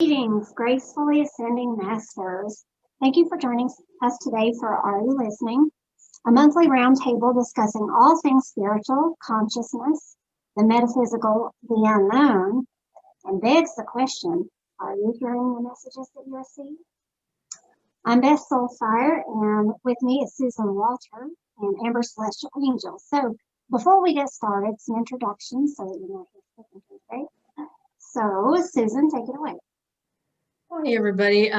Greetings, gracefully ascending masters. Thank you for joining us today for Are You Listening? A monthly roundtable discussing all things spiritual, consciousness, the metaphysical, the unknown, and begs the question, are you hearing the messages that you receive? I'm Beth SoulFire, and with me is Susan Walter and Amber Celestial Angel. So before we get started, some introductions so that you know who's speaking, right? So Susan, take it away. Hey everybody,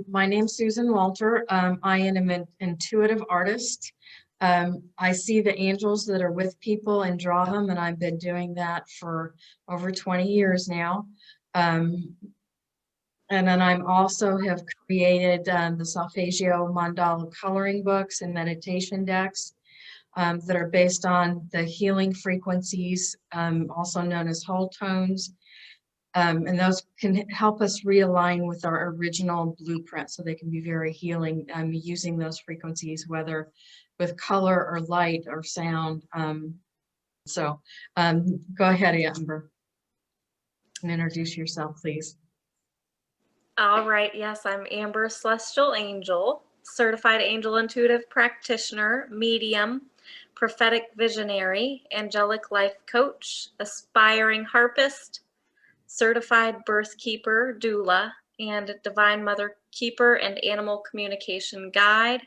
my name's Susan Walter. I am an intuitive artist. I see the angels that are with people and draw them, and I've been doing that for over 20 years now. And then I'm also have created the Solfeggio Mandala coloring books and meditation decks that are based on the healing frequencies, also known as whole tones. And those can help us realign with our original blueprint, so they can be very healing using those frequencies, whether with color or light or sound. Go ahead, Amber, and introduce yourself, please. All right, yes, I'm Amber Celestial Angel, certified angel intuitive practitioner, medium, prophetic visionary, angelic life coach, aspiring harpist, certified birth keeper, doula, and divine mother keeper and animal communication guide.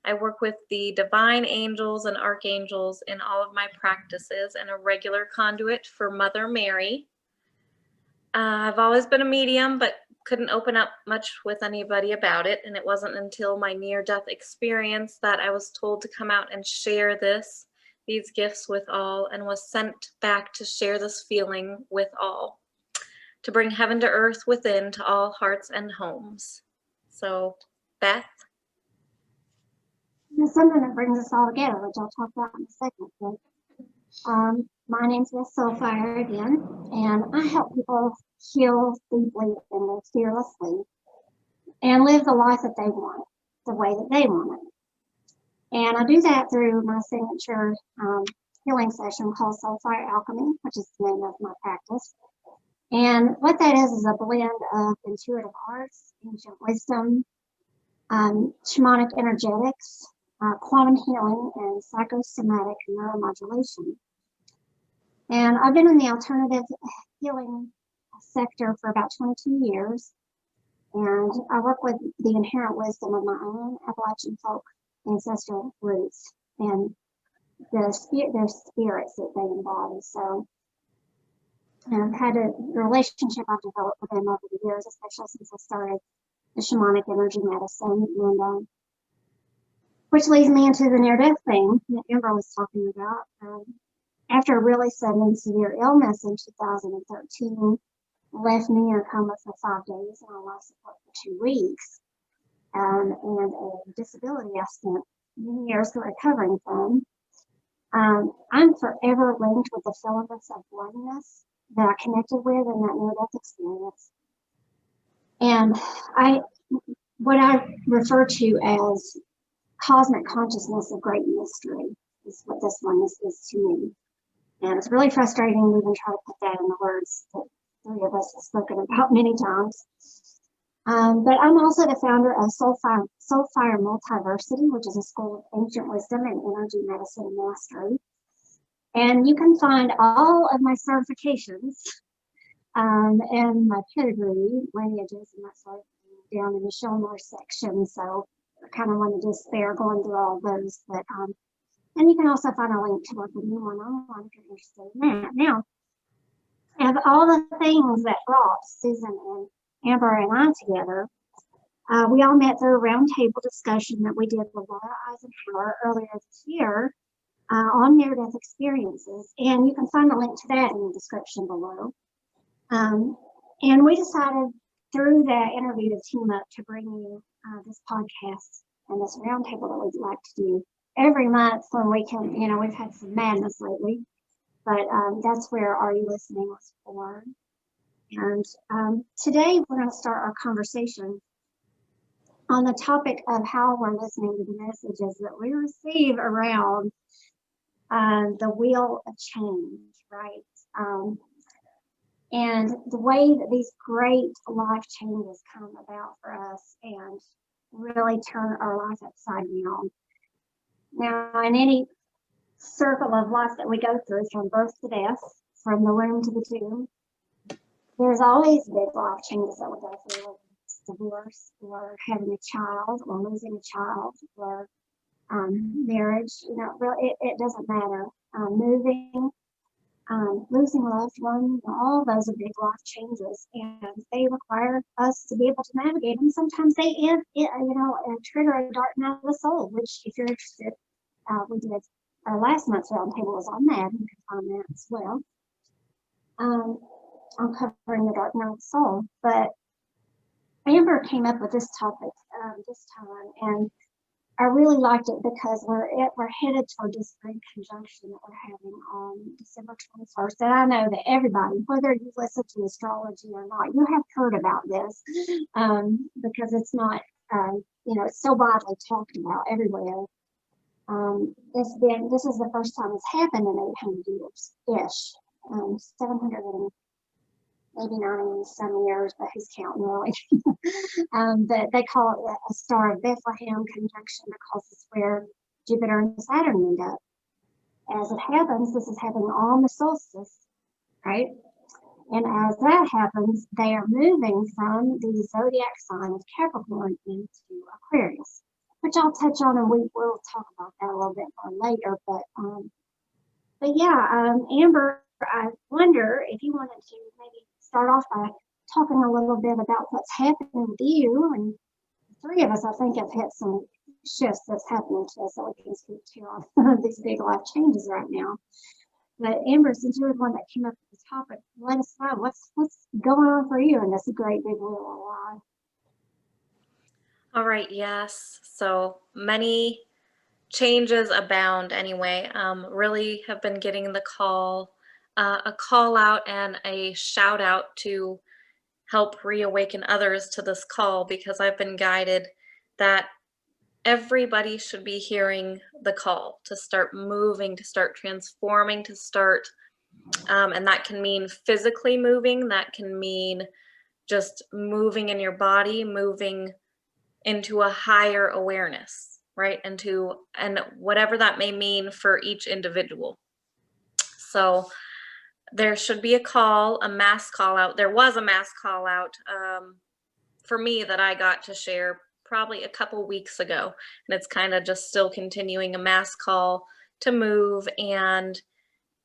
I work with the divine angels and archangels in all of my practices and a regular conduit for Mother Mary. I've always been a medium, but couldn't open up much with anybody about it, and it wasn't until my near-death experience that I was told to come out and share these gifts with all, and was sent back to share this feeling with all, to bring heaven to earth within to all hearts and homes. So, Beth? There's something that brings us all together, which I'll talk about in a second. But, my name's Beth SoulFire again, and I help people heal deeply and live fearlessly and live the life that they want, the way that they want it. And I do that through my signature healing session called SoulFire Alchemy, which is the name of my practice. And what that is a blend of intuitive arts, ancient wisdom, shamanic energetics, quantum healing, and psychosomatic neuromodulation. And I've been in the alternative healing sector for about 22 years. And I work with the inherent wisdom of my own Appalachian folk ancestral roots and their spirits that they embody. So I've had a relationship I've developed with them over the years, especially since I started the shamanic energy medicine, and which leads me into the near-death thing that Amber was talking about. After a really sudden severe illness in 2013, left me in a coma for 5 days and on life support for 2 weeks, and a disability I spent many years recovering from. I'm forever linked with the filaments of oneness that I connected with in that near-death experience. And what I refer to as cosmic consciousness of great mystery is what this oneness is to me. And it's really frustrating to even try to put that in the words that 3 of us have spoken about many times. But I'm also the founder of SoulFire Multiversity, which is a school of ancient wisdom and energy medicine and mastery. And you can find all of my certifications and my pedigree, lineages, and that sort of thing down in the show more section. So I kind of want to just spare going through all those. But and you can also find a link to work with me one-on-one if you're interested in that. Now, of all the things that brought Susan and Amber and I together, we all met through a roundtable discussion that we did with Laura Eisenhower earlier this year on near-death experiences, and you can find a link to that in the description below. And we decided through that interview to team up to bring you this podcast and this roundtable that we'd like to do every month when we can. You know, we've had some madness lately, but that's where Are You Listening was born. And today we're going to start our conversation on the topic of how we're listening to the messages that we receive around the wheel of change, right? and the way that these great life changes come about for us and really turn our life upside down. Now, in any circle of life that we go through, from birth to death, from the womb to the tomb, there's always big life changes that we go through, whether it's divorce or having a child or losing a child or marriage. Really, it doesn't matter. Moving, losing a loved one, all those are big life changes, and they require us to be able to navigate them. Sometimes they trigger a dark night of the soul, which, if you're interested, we did our last month's roundtable was on that. You can find that as well. On covering the dark night of the soul. But Amber came up with this topic this time, and I really liked it because we're headed toward this great conjunction that we're having on December 21st. And I know that everybody, whether you listen to astrology or not, you have heard about this because it's not, it's so widely talked about everywhere. This is the first time it's happened in 800 years ish, 700 maybe 90 some years, but who's counting really? But they call it a Star of Bethlehem conjunction because it's where Jupiter and Saturn meet up. As it happens, this is happening on the solstice, right? And as that happens, they are moving from the zodiac sign of Capricorn into Aquarius, which I'll touch on, and we will talk about that a little bit more later. But yeah, Amber, I wonder if you wanted to maybe start off by talking a little bit about what's happening with you. And the three of us, I think, have had some shifts that's happening to us that we can speak to on these big life changes right now. But Amber, since you're the one that came up with the topic, let us know what's going on for you in this great big wheel of life. All right, yes. So many changes abound anyway. Really have been getting the call, a call out and a shout out to help reawaken others to this call, because I've been guided that everybody should be hearing the call to start moving, to start transforming, to start, and that can mean physically moving, that can mean just moving in your body, moving into a higher awareness, right? And whatever that may mean for each individual. So there should be a mass call out. There was a mass call out for me that I got to share probably a couple weeks ago. And it's kind of just still continuing, a mass call to move and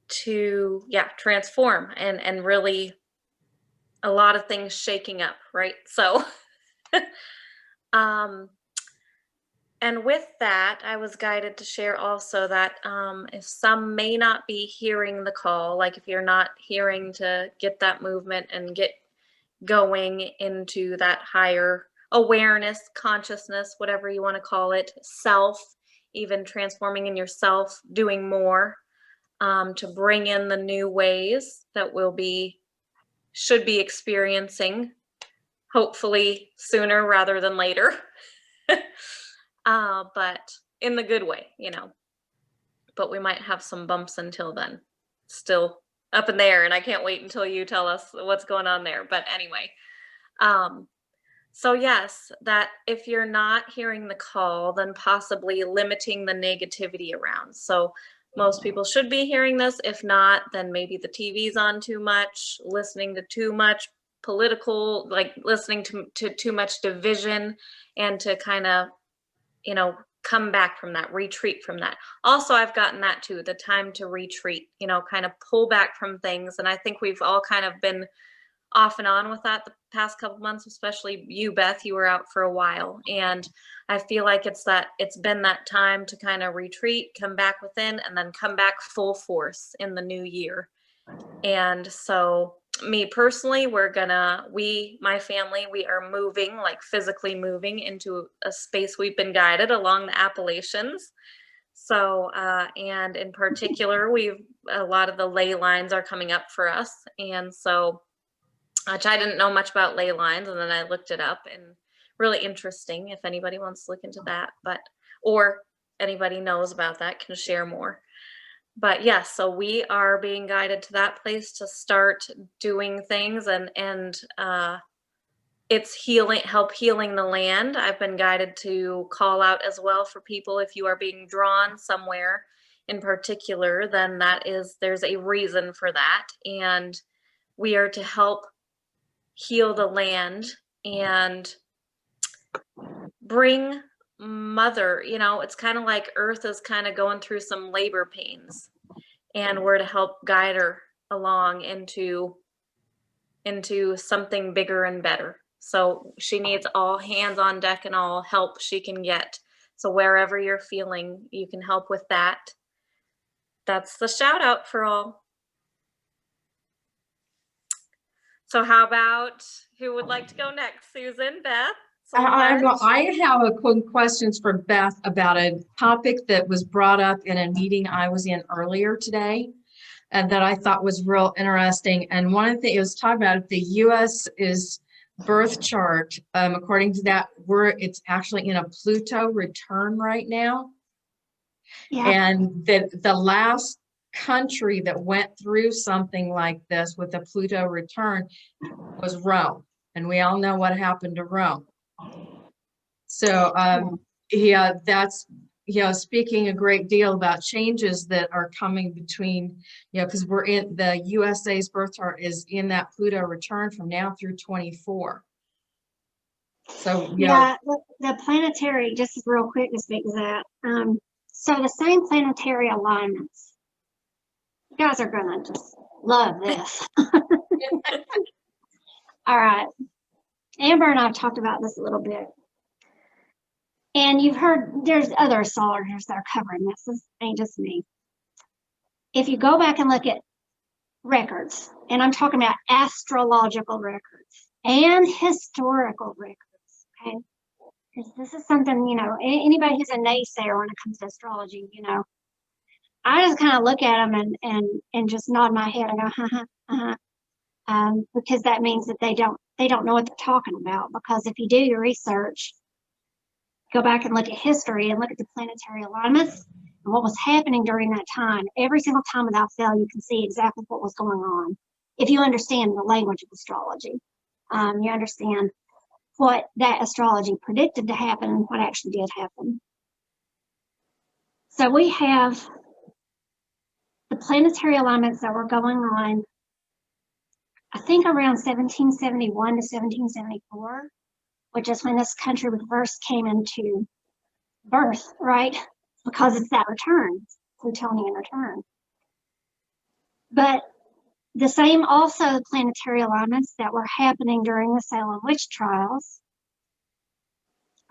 to, transform and really a lot of things shaking up, right? So, and with that, I was guided to share also that if some may not be hearing the call, like if you're not hearing to get that movement and get going into that higher awareness, consciousness, whatever you want to call it, self, even transforming in yourself, doing more to bring in the new ways that should be experiencing, hopefully sooner rather than later. But in the good way, but we might have some bumps until then. Still up in the air, and I can't wait until you tell us what's going on there. But anyway, so yes, that if you're not hearing the call, then possibly limiting the negativity around. So most people should be hearing this. If not, then maybe the TV's on too much, listening to too much political, like listening to too much division, and to kind of, come back from that, retreat from that. Also, I've gotten that too, the time to retreat, kind of pull back from things. And I think we've all kind of been off and on with that the past couple months, especially you, Beth, you were out for a while. And I feel like it's been that time to kind of retreat, come back within, and then come back full force in the new year. And so me personally, my family, we are moving, like physically moving into a space we've been guided along the Appalachians. So, and in particular, a lot of the ley lines are coming up for us. And so, which I didn't know much about ley lines, and then I looked it up, and really interesting if anybody wants to look into that, or anybody knows about that can share more. But yes, so we are being guided to that place to start doing things, and it's help healing the land. I've been guided to call out as well for people. If you are being drawn somewhere in particular, then there's a reason for that. And we are to help heal the land and bring mother, it's kind of like Earth is kind of going through some labor pains, and we're to help guide her along into something bigger and better. So she needs all hands on deck and all help she can get. So wherever you're feeling, you can help with that. That's the shout out for all. So how about who would like to go next? Susan, Beth? I have a quick questions for Beth about a topic that was brought up in a meeting I was in earlier today, and that I thought was real interesting. And one of the things it was talking about, the U.S. is birth chart, according to that, it's actually in a Pluto return right now. Yeah. And the last country that went through something like this with a Pluto return was Rome. And we all know what happened to Rome. So that's speaking a great deal about changes that are coming between, because we're in the USA's birth chart is in that Pluto return from now through 24. So the planetary, just real quick to speak to that. So the same planetary alignments. You guys are gonna just love this. All right. Amber and I have talked about this a little bit. And you've heard there's other astrologers that are covering this. This ain't just me. If you go back and look at records, and I'm talking about astrological records and historical records, okay? Because this is something, anybody who's a naysayer when it comes to astrology, I just kind of look at them and just nod my head and go, because that means that they don't know what they're talking about. Because if you do your research, go back and look at history and look at the planetary alignments and what was happening during that time. Every single time without fail, you can see exactly what was going on. If you understand the language of astrology, you understand what that astrology predicted to happen and what actually did happen. So we have the planetary alignments that were going on, I think around 1771 to 1774. Which is when this country first came into birth, right? Because it's that return, Plutonian return. But the same also planetary alignments that were happening during the Salem witch trials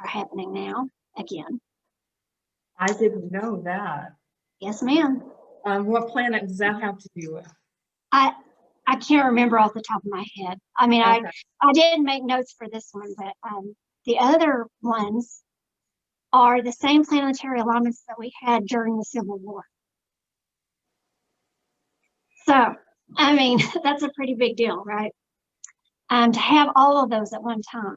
are happening now again. I didn't know that. Yes, ma'am. What planet does that have to do with? I can't remember off the top of my head. I mean, okay. I didn't make notes for this one, but the other ones are the same planetary alignments that we had during the Civil War. So, I mean, that's a pretty big deal, right? To have all of those at one time.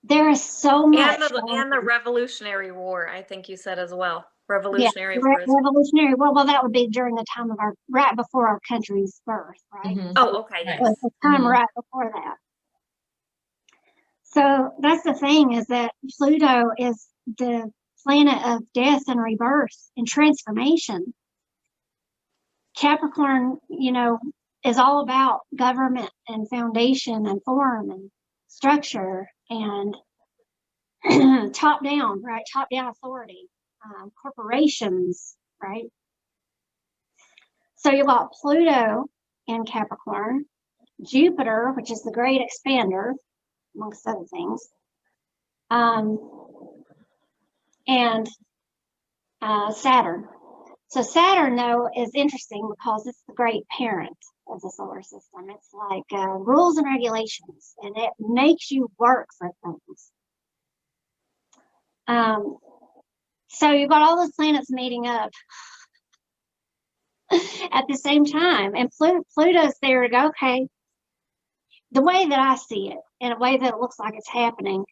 There is so much. And the Revolutionary War, I think you said as well. Revolutionary War. Revolutionary War. Well, that would be during the time of right before our country's birth, right? Mm-hmm. Oh, okay. Yes. The time right before that. So that's the thing, is that Pluto is the planet of death and rebirth and transformation. Capricorn, is all about government and foundation and form and structure and top down, right? Top down authority. Corporations, right? So you got Pluto in Capricorn, Jupiter, which is the great expander, amongst other things, and Saturn. So Saturn, though, is interesting because it's the great parent of the solar system. It's like rules and regulations, and it makes you work for things. So you've got all those planets meeting up at the same time. And Pluto's there to go, okay, the way that I see it, in a way that it looks like it's happening,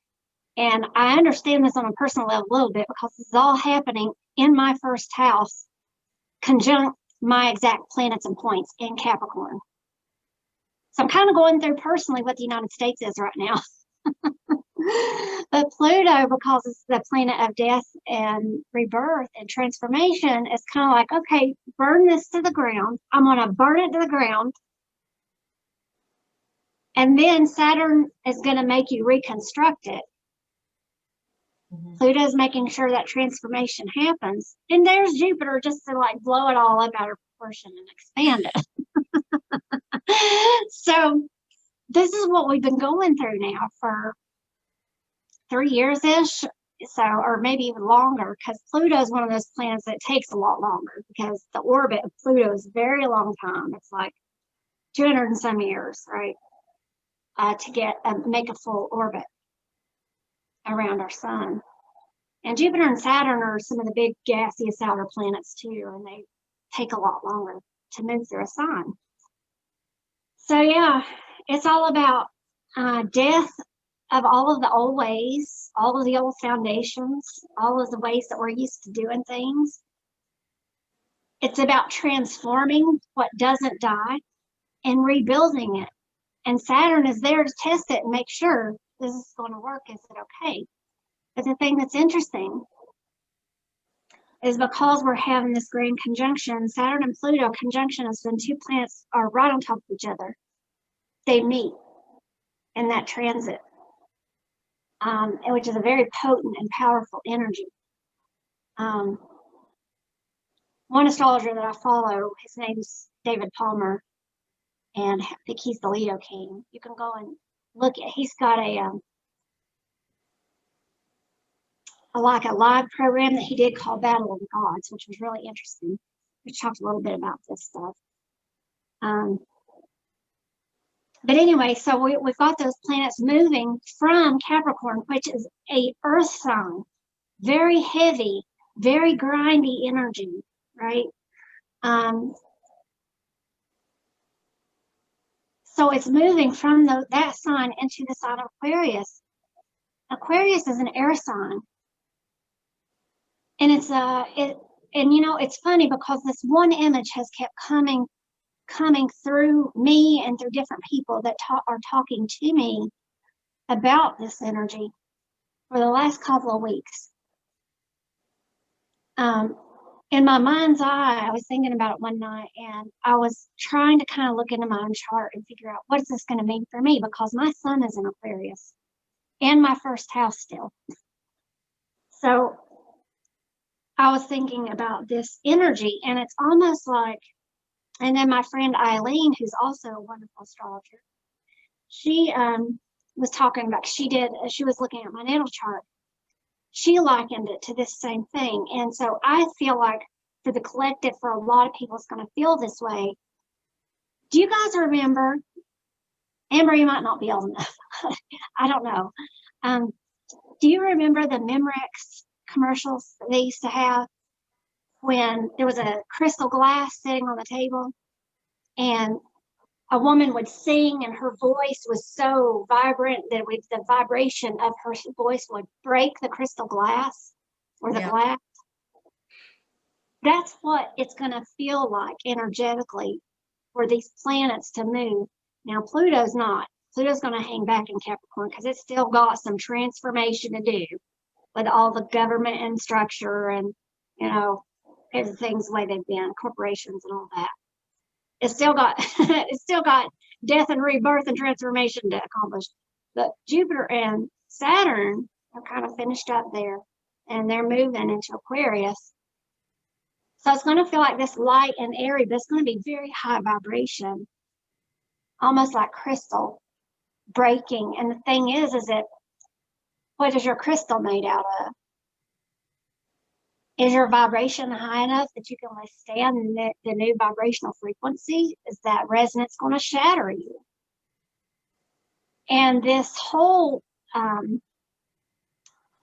and I understand this on a personal level a little bit because this is all happening in my first house conjunct my exact planets and points in Capricorn. So I'm kind of going through personally what the United States is right now. But Pluto, because it's the planet of death and rebirth and transformation, is kind of like, okay, burn this to the ground. I'm going to burn it to the ground. And then Saturn is going to make you reconstruct it. Mhm. Pluto is making sure that transformation happens. And there's Jupiter just to like blow it all up out of proportion and expand it. So this is what we've been going through now for 3 years-ish, so, or maybe even longer, because Pluto is one of those planets that takes a lot longer because the orbit of Pluto is a very long time. It's like 200 and some years, right, to get make a full orbit around our sun. And Jupiter and Saturn are some of the big gaseous outer planets too, and they take a lot longer to move through a sign. So yeah, it's all about death of all of the old ways, all of the old foundations, all of the ways that we're used to doing things. It's about transforming what doesn't die and rebuilding it. And Saturn is there to test it and make sure this is going to work. Is it okay? But the thing that's interesting is because we're having this grand conjunction, Saturn and Pluto conjunction is when two planets are right on top of each other. They meet in that transit. Which is a very potent and powerful energy. One astrologer that I follow, his name's David Palmer, and I think he's the Leo King. You can go and look at, he's got a like a live program that he did called Battle of the Gods, which was really interesting. We talked a little bit about this stuff. But anyway, so we've got those planets moving from Capricorn, which is a earth sign, very heavy, very grindy energy, right? So it's moving from that sign into the sign of Aquarius. Aquarius is an air sign. And it's and you know, it's funny because this one image has kept coming through me and through different people that are talking to me about this energy for the last couple of weeks. In my mind's eye, I was thinking about it one night, and I was trying to kind of look into my own chart and figure out what is this going to mean for me, because my sun is in Aquarius and my first house still. So I was thinking about this energy, and it's almost like, and then my friend Eileen, who's also a wonderful astrologer, she was talking about, she was looking at my natal chart. She likened it to this same thing. And so I feel like for the collective, for a lot of people, it's going to feel this way. Do you guys remember, Amber, you might not be old enough. I don't know. Do you remember the Memorex commercials that they used to have when there was a crystal glass sitting on the table and a woman would sing and her voice was so vibrant that the vibration of her voice would break the crystal glass or the glass? That's what it's going to feel like energetically for these planets to move. Now, Pluto's not. Pluto's going to hang back in Capricorn because it's still got some transformation to do with all the government and structure and, you know, everything's the way they've been, corporations and all that. It's still got death and rebirth and transformation to accomplish. But Jupiter and Saturn are kind of finished up there, and they're moving into Aquarius. So it's going to feel like this light and airy, but it's going to be very high vibration, almost like crystal breaking. And the thing is that what is your crystal made out of? Is your vibration high enough that you can withstand the new vibrational frequency? Is that resonance going to shatter you? And this whole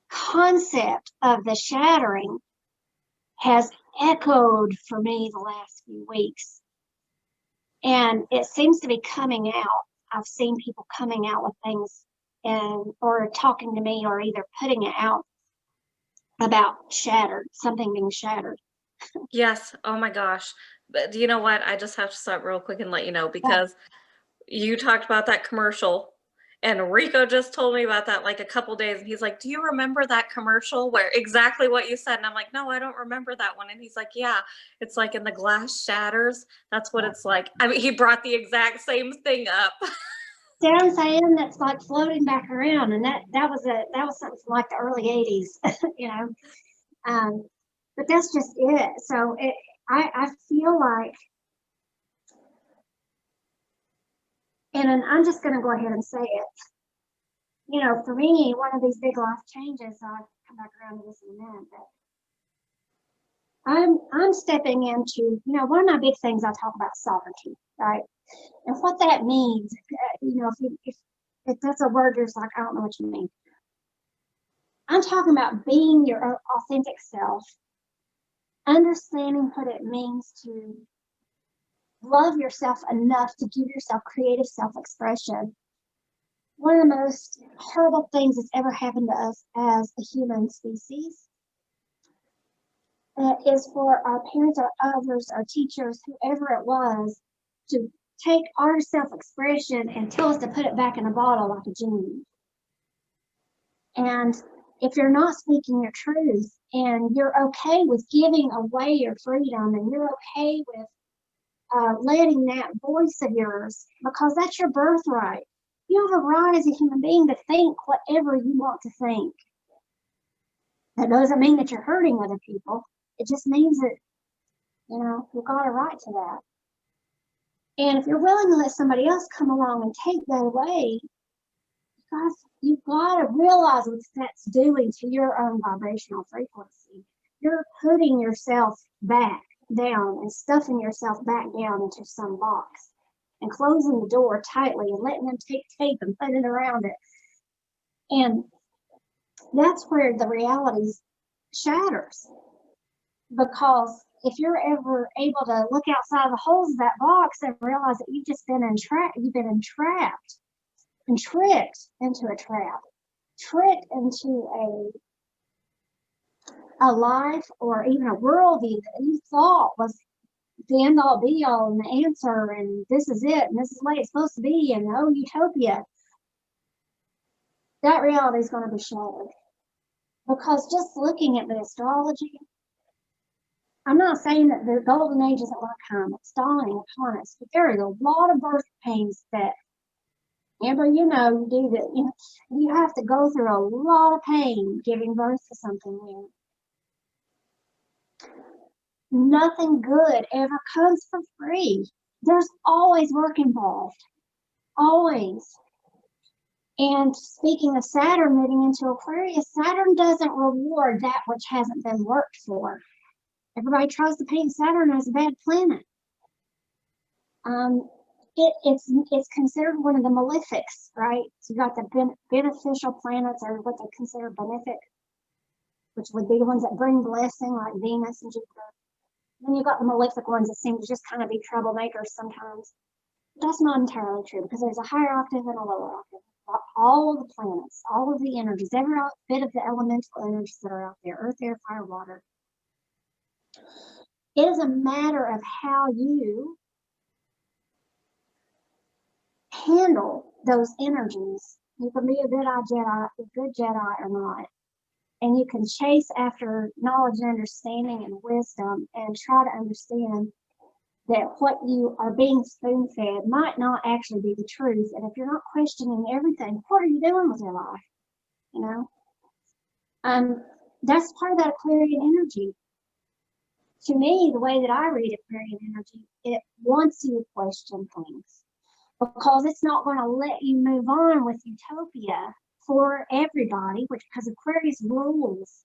concept of the shattering has echoed for me the last few weeks. And it seems to be coming out. I've seen people coming out with things or talking to me or either putting it out about something being shattered. Yes. Oh my gosh. But do you know what? I just have to stop real quick and let you know, Yeah. because you talked about that commercial and Rico just told me about that like a couple days, and he's like, "Do you remember that commercial where exactly what you said?" And I'm like, "No, I don't remember that one." And he's like, "Yeah, it's like in the glass shatters. That's what it's like." I mean, he brought the exact same thing up. See what I'm saying? That's like floating back around, and that was something from like the early '80s, you know. But that's just it. So I feel like, and I'm just going to go ahead and say it. You know, for me, one of these big life changes, I'll come back around to this in a minute, but I'm stepping into, you know, one of my big things I talk about sovereignty, right? And what that means, you know, if that's a word you're just like, I don't know what you mean. I'm talking about being your authentic self, understanding what it means to love yourself enough to give yourself creative self-expression. One of the most horrible things that's ever happened to us as a human species is for our parents or others, our teachers, whoever it was, to take our self-expression and tell us to put it back in a bottle like a genie. And if you're not speaking your truth and you're okay with giving away your freedom and you're okay with letting that voice of yours, because that's your birthright. You have a right as a human being to think whatever you want to think. That doesn't mean that you're hurting other people. It just means that, you know, you've got a right to that. And if you're willing to let somebody else come along and take that away, guys, you've got to realize what that's doing to your own vibrational frequency. You're putting yourself back down and stuffing yourself back down into some box and closing the door tightly and letting them take tape and put it around it. And that's where the reality shatters. Because if you're ever able to look outside the holes of that box and realize that you've just been entrapped and tricked into a trap, tricked into a life or even a worldview that you thought was the end all be all and the answer, and this is it, and this is the way it's supposed to be, and oh, utopia. That reality is going to be shattered. Because just looking at the astrology, I'm not saying that the golden age isn't going to come, it's dawning upon us, but there is a lot of birth pains that, Amber, you know, you do that. You have to go through a lot of pain giving birth to something new. Nothing good ever comes for free. There's always work involved, always. And speaking of Saturn moving into Aquarius, Saturn doesn't reward that which hasn't been worked for. Everybody tries to paint Saturn as a bad planet. It's considered one of the malefics, right? So you got the beneficial planets, or what they consider benefic, which would be the ones that bring blessing, like Venus and Jupiter. Then you got the malefic ones that seem to just kind of be troublemakers sometimes. But that's not entirely true, because there's a higher octave and a lower octave. All of the planets, all of the energies, every bit of the elemental energies that are out there, earth, air, fire, water. It is a matter of how you handle those energies. You can be a good Jedi or not. And you can chase after knowledge and understanding and wisdom and try to understand that what you are being spoon-fed might not actually be the truth. And if you're not questioning everything, what are you doing with your life? You know? That's part of that Aquarian energy. To me, the way that I read Aquarian energy, it wants you to question things, because it's not going to let you move on with utopia for everybody, because Aquarius rules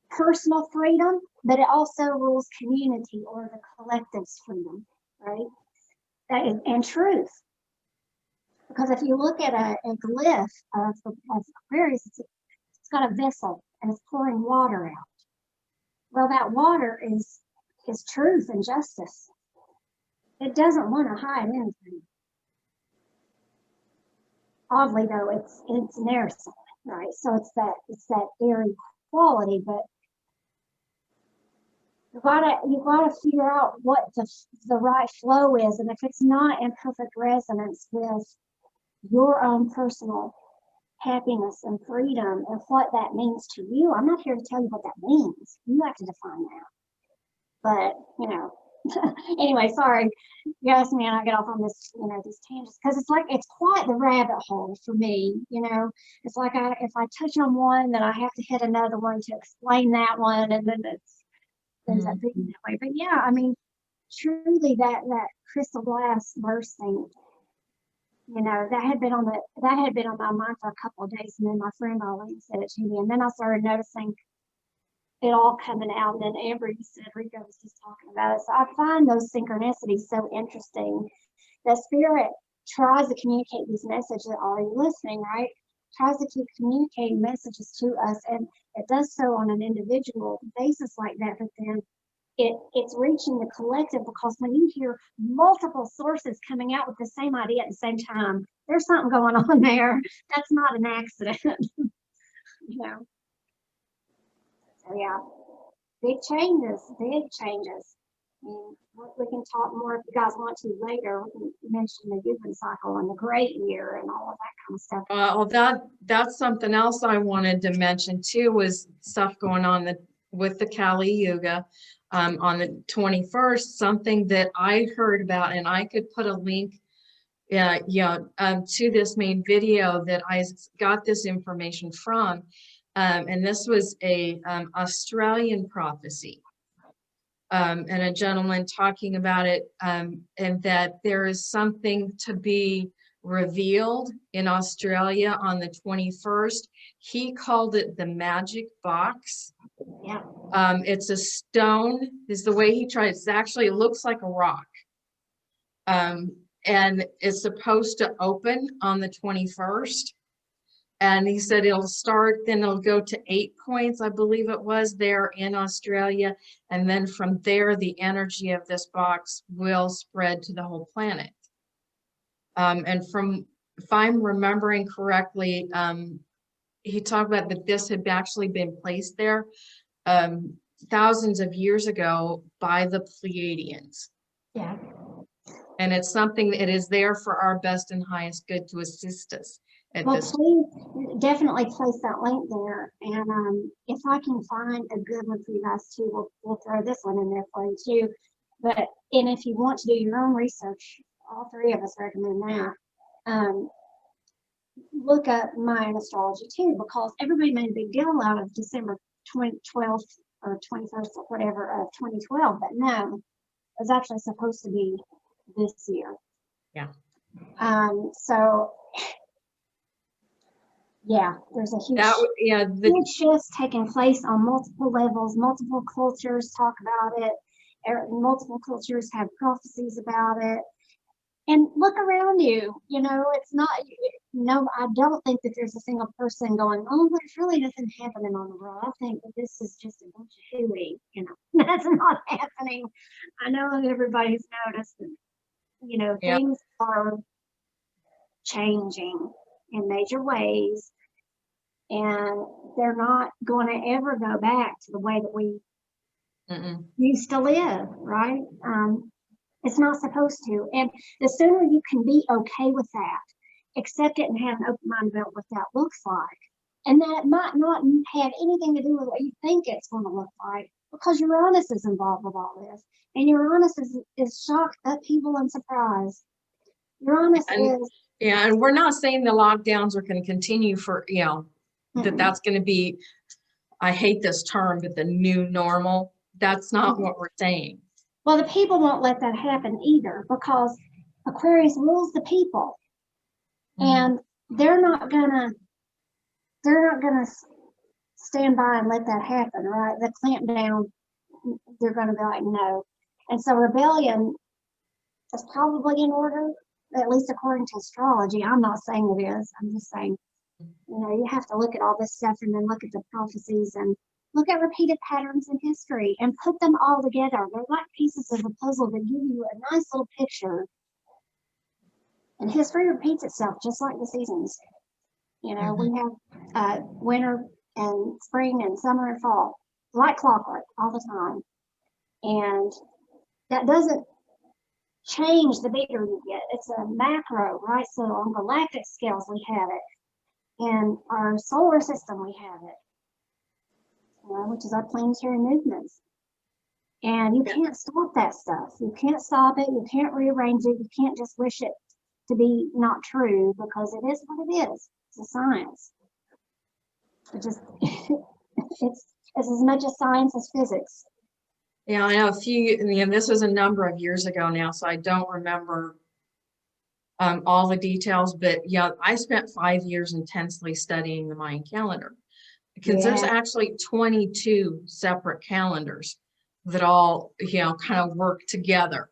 personal freedom, but it also rules community or the collective's freedom, right? And truth. Because if you look at a glyph of Aquarius, it's got a vessel and it's pouring water out. Well, that water is truth and justice. It doesn't want to hide anything. Oddly, though, it's an air sign, right? So it's that airy quality, but you gotta figure out what the right flow is, and if it's not in perfect resonance with your own personal happiness and freedom and what that means to you, I'm not here to tell you what that means. You have to define that. But you know, anyway, sorry, you asked me, and I get off on this, you know, these tangents, because it's quite the rabbit hole for me. You know, it's like if I touch on one, then I have to hit another one to explain that one, and then it's ends up being that way. But yeah, I mean, truly, that crystal glass bursting, you know, that had been on my mind for a couple of days, and then my friend always said it to me, and then I started noticing it all coming out. And then Amber, you said Rico was just talking about it. So I find those synchronicities so interesting. The spirit tries to communicate these messages. Are you listening, right? Tries to keep communicating messages to us, and it does so on an individual basis like that, but then it's reaching the collective, because when you hear multiple sources coming out with the same idea at the same time, there's something going on there. That's not an accident. You know. So yeah, big changes. I mean, we can talk more if you guys want to later. We can mention the Yuban cycle and the great year and all of that kind of stuff. Well, that's something else I wanted to mention too, was stuff going on with the Kali Yuga on the 21st, something that I heard about, and I could put a link to this main video that I got this information from. And this was a Australian prophecy. And a gentleman talking about it, and that there is something to be revealed in Australia on the 21st. He called it the magic box. Yeah. It's a stone, is the way he tries. It looks like a rock. And it's supposed to open on the 21st. And he said it'll start, then it'll go to 8 points, I believe it was, there in Australia. And then from there, the energy of this box will spread to the whole planet. And if I'm remembering correctly, he talked about that this had actually been placed there thousands of years ago by the Pleiadians. Yeah. And it's something that is there for our best and highest good to assist us. Well, please definitely place that link there, and if I can find a good one for you guys too, we'll throw this one in there for you too. And if you want to do your own research, all three of us recommend that. Look up Mayan astrology too, because everybody made a big deal out of December 12th or 21st or whatever of 2012, but no, it was actually supposed to be this year. Yeah. So. Yeah, there's a huge shifts taking place on multiple levels. Multiple cultures talk about it. Multiple cultures have prophecies about it. And look around you. You know, it's not. No, I don't think that there's a single person going, "Oh, there's really nothing happening on the world." I think that this is just a bunch of hooey. You know, that's not happening. I know everybody's noticed that. You know, things are changing in major ways. And they're not going to ever go back to the way that we used to live, right? It's not supposed to. And the sooner you can be okay with that, accept it and have an open mind about what that looks like. And that might not have anything to do with what you think it's going to look like, because Uranus is involved with all this. And Uranus is shock, upheaval, and surprise. Uranus is... Yeah, and we're not saying the lockdowns are going to continue for, you know, that's going to be, I hate this term, but the new normal. That's not what we're saying. Well, the people won't let that happen either, because Aquarius rules the people, and they're not gonna stand by and let that happen, right? The clamp down, they're gonna be like, no. And so rebellion is probably in order, at least according to astrology. I'm not saying it is. I'm just saying, you know, you have to look at all this stuff and then look at the prophecies and look at repeated patterns in history and put them all together. They're like pieces of a puzzle that give you a nice little picture. And history repeats itself just like the seasons. You know, we have winter and spring and summer and fall, like clockwork all the time. And that doesn't change the bigger you get. It's a macro, right? So on galactic scales, we have it. In our solar system, we have it, which is our planetary movements. And you can't stop that stuff. You can't stop it. You can't rearrange it. You can't just wish it to be not true, because it is what it is. It's a science. It just, it's as much a science as physics. Yeah, I know this was a number of years ago now, so I don't remember all the details, but yeah, I spent 5 years intensely studying the Mayan calendar, because there's actually 22 separate calendars that all, kind of work together.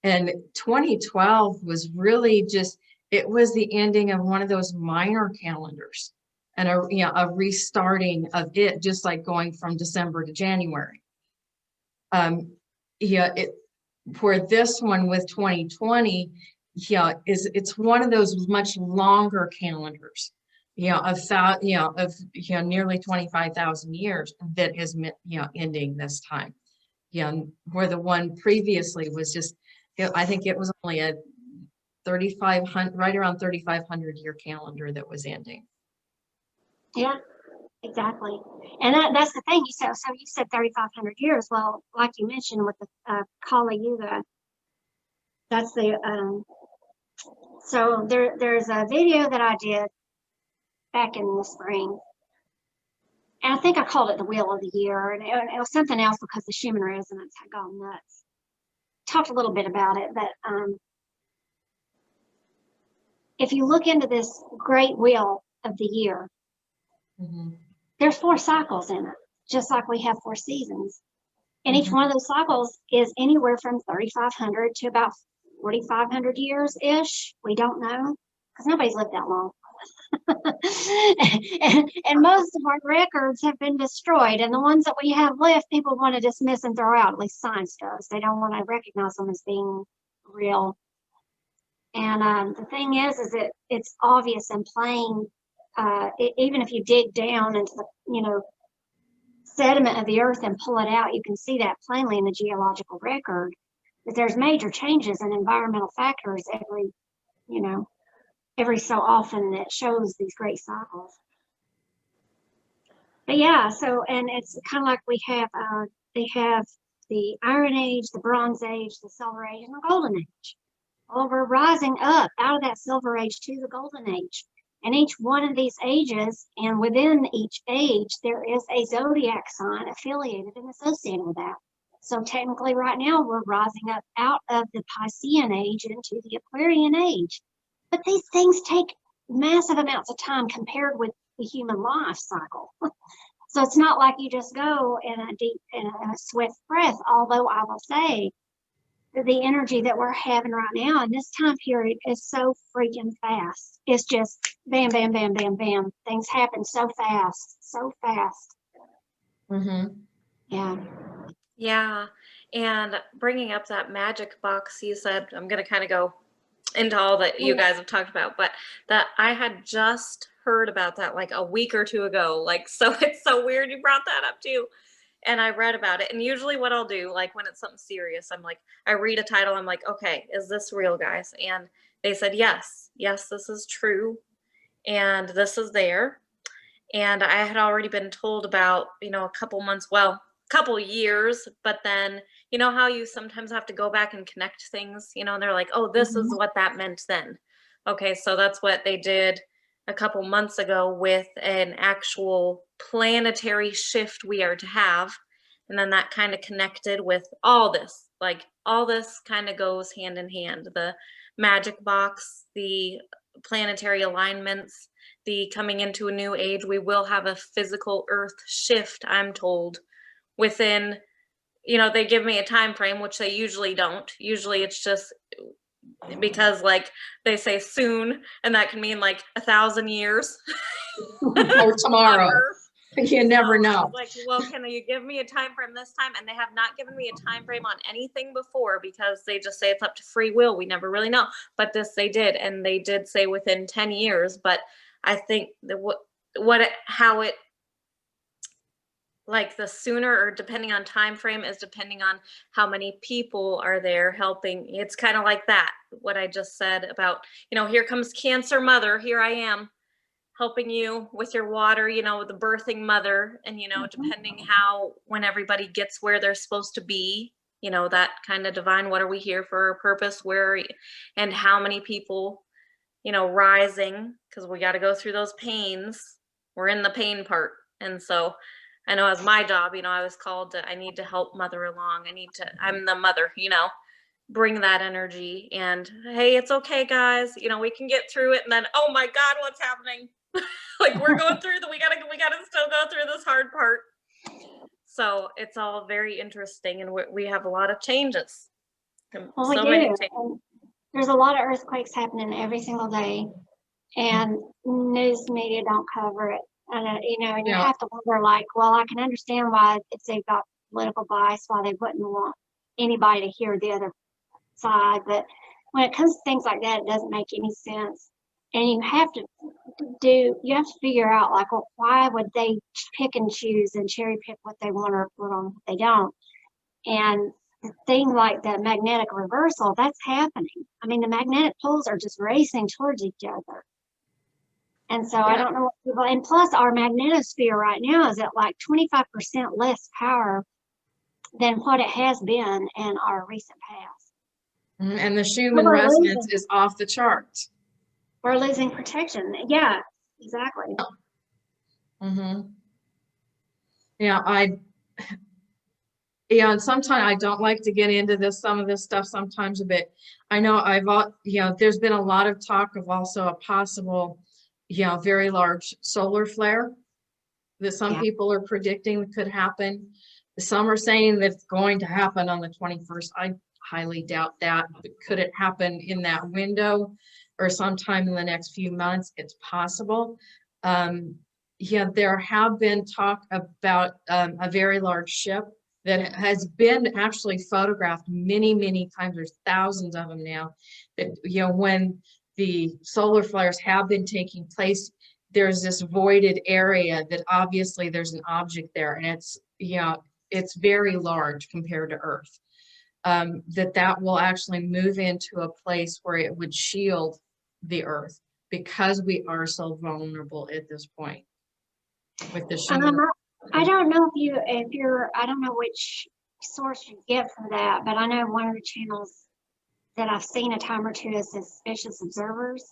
And 2012 was really just, it was the ending of one of those minor calendars, and a restarting of it, just like going from December to January. For this one with 2020, it's one of those much longer calendars, of nearly 25,000 years that is, ending this time. Where the one previously was just, I think it was only a 3,500, right around 3,500 year calendar that was ending. Yeah, exactly. And that's the thing. So you said 3,500 years. Well, like you mentioned with the Kali Yuga, that's the, so there's a video that I did back in the spring. And I think I called it the Wheel of the Year. And it was something else because the Schumann resonance had gone nuts. Talked a little bit about it, but if you look into this great wheel of the year, there's 4 cycles in it, just like we have 4 seasons. And each one of those cycles is anywhere from 3,500 to about 4,500 years-ish. We don't know, because nobody's lived that long. and most of our records have been destroyed. And the ones that we have left, people want to dismiss and throw out, at least science does. They don't want to recognize them as being real. And the thing is that it's obvious and plain, even if you dig down into the, sediment of the earth and pull it out, you can see that plainly in the geological record, that there's major changes in environmental factors every so often that shows these great cycles. But yeah, so, and it's kind of like we have, they have the Iron Age, the Bronze Age, the Silver Age, and the Golden Age. Well, we're rising up out of that Silver Age to the Golden Age. And each one of these ages, and within each age, there is a zodiac sign affiliated and associated with that. So technically right now, we're rising up out of the Piscean age into the Aquarian age. But these things take massive amounts of time compared with the human life cycle. So it's not like you just go in a swift breath, although I will say that the energy that we're having right now in this time period is so freaking fast. It's just bam, bam, bam, bam, bam. Things happen so fast, so fast. Yeah. Yeah. And bringing up that magic box, you said, I'm going to kind of go into all that you guys have talked about, but that I had just heard about that like a week or 2 ago. Like, so it's so weird you brought that up too. And I read about it. And usually what I'll do, like when it's something serious, I'm like, I read a title, I'm like, okay, is this real, guys? And they said, yes, this is true. And this is there. And I had already been told about, a couple months, couple years, but then you know how you sometimes have to go back and connect things, and they're like, oh, this is what that meant then. Okay, so that's what they did a couple months ago with an actual planetary shift we are to have. And then that kind of connected with all this, like all this kind of goes hand in hand. The magic box, the planetary alignments, the coming into a new age, we will have a physical earth shift, I'm told, within, they give me a time frame, which they usually don't. Usually it's just because like they say soon, and that can mean like 1,000 years or tomorrow. You never know. Like, well, can you give me a time frame this time? And they have not given me a time frame on anything before, because they just say it's up to free will. We never really know. But this they did, and they did say within 10 years. But I think that how it like the sooner, or depending on time frame, is depending on how many people are there helping. It's kind of like that, what I just said about, you know, here comes Cancer Mother, here I am helping you with your water, you know, the birthing mother. And, you know, depending how, when everybody gets where they're supposed to be, you know, that kind of divine, what are we here for, a purpose, where, and how many people, you know, rising, because we got to go through those pains. We're in the pain part. And so I know as my job, you know, I was called to, I need to help mother along. I'm the mother, you know, bring that energy, and hey, it's okay, guys, you know, we can get through it. And then, oh my God, what's happening? Like, we're going through we gotta still go through this hard part. So it's all very interesting, and we have a lot of changes. Well, we do. And there's a lot of earthquakes happening every single day, and news media don't cover it. And you know, and you have to wonder, like, well, I can understand why, if they've got political bias, why they wouldn't want anybody to hear the other side. But when it comes to things like that, it doesn't make any sense. And you have to figure out, like, well, why would they pick and choose and cherry pick what they want or put on what they don't? And the thing like the magnetic reversal, that's happening. I mean, the magnetic poles are just racing towards each other. And so I don't know what people, and plus our magnetosphere right now is at like 25% less power than what it has been in our recent past. And the Schumann resonance is off the charts. We're losing protection. Yeah, exactly. Yeah, and sometimes I don't like to get into some of this stuff sometimes a bit. I know there's been a lot of talk of also a possible, very large solar flare that some people are predicting could happen. Some are saying that it's going to happen on the 21st. I highly doubt that. But could it happen in that window or sometime in the next few months? It's possible. There have been talk about a very large ship that has been actually photographed many, many times. There's thousands of them now. That, when the solar flares have been taking place, there's this voided area that obviously there's an object there, and it's very large compared to Earth. That will actually move into a place where it would shield the Earth, because we are so vulnerable at this point with the Schumann. I don't know I don't know which source you get for that, but I know one of the channels that I've seen a time or two is Suspicious Observers.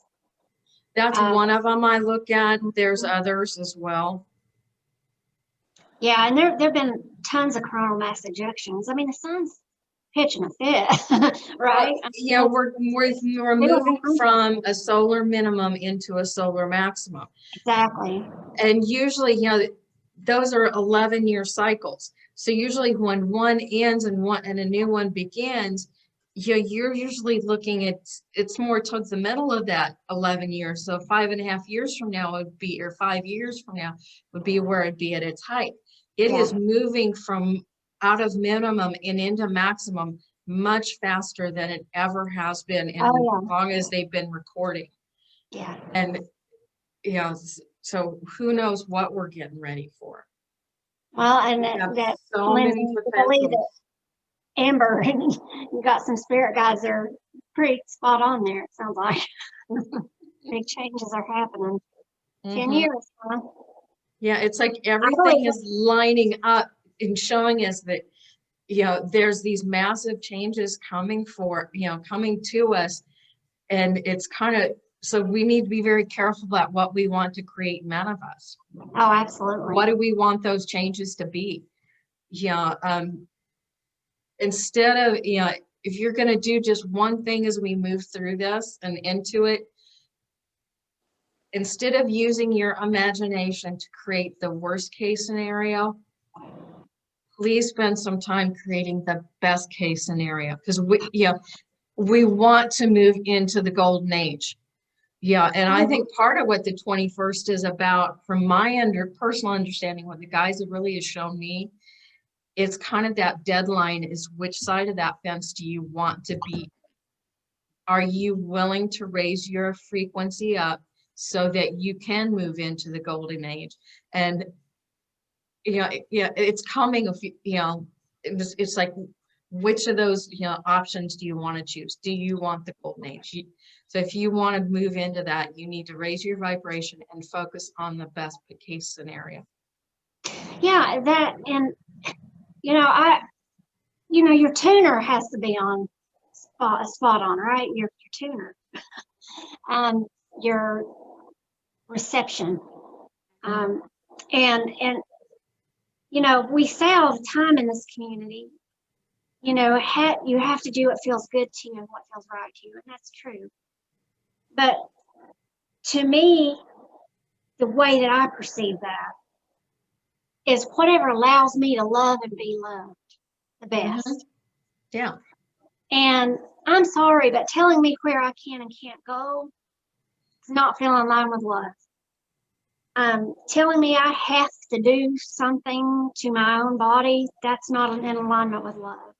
That's one of them I look at. There's others as well. Yeah, and there have been tons of coronal mass ejections. I mean, the sun's pitching a fit, right? We're moving from a solar minimum into a solar maximum. Exactly. And usually, those are 11-year cycles. So usually when one ends and a new one begins, you're usually looking at, it's more towards the middle of that 11 years. So 5.5 years from now would be, or 5 years from now would be where it'd be at its height. It is moving from out of minimum and into maximum much faster than it ever has been in as long as they've been recording. Yeah. And so who knows what we're getting ready for. Well, and that so many potentials. Amber, you got some spirit guides that are pretty spot on there, it sounds like. Big changes are happening. 10 years, huh? Yeah, it's like everything is lining up and showing us that, there's these massive changes coming to us. And it's kind of, so we need to be very careful about what we want to create manifest. Oh, absolutely. What do we want those changes to be? Instead of, if you're going to do just one thing as we move through this and into it, instead of using your imagination to create the worst case scenario, please spend some time creating the best case scenario, because we want to move into the golden age. And I think part of what the 21st is about, from my personal understanding, what the guys have really has shown me, it's kind of that deadline is, which side of that fence do you want to be? Are you willing to raise your frequency up so that you can move into the golden age? And it's coming. If it's like, which of those, options do you want to choose? Do you want the golden age? So if you want to move into that, you need to raise your vibration and focus on the best case scenario. Yeah, that, and your tuner has to be on spot on, right? Your tuner, your reception, and we say all the time in this community, you have to do what feels good to you and what feels right to you, and that's true. But to me, the way that I perceive that is whatever allows me to love and be loved the best. Yeah. And I'm sorry, but telling me where I can and can't go is not feeling in line with love. Telling me I have to do something to my own body, that's not in alignment with love.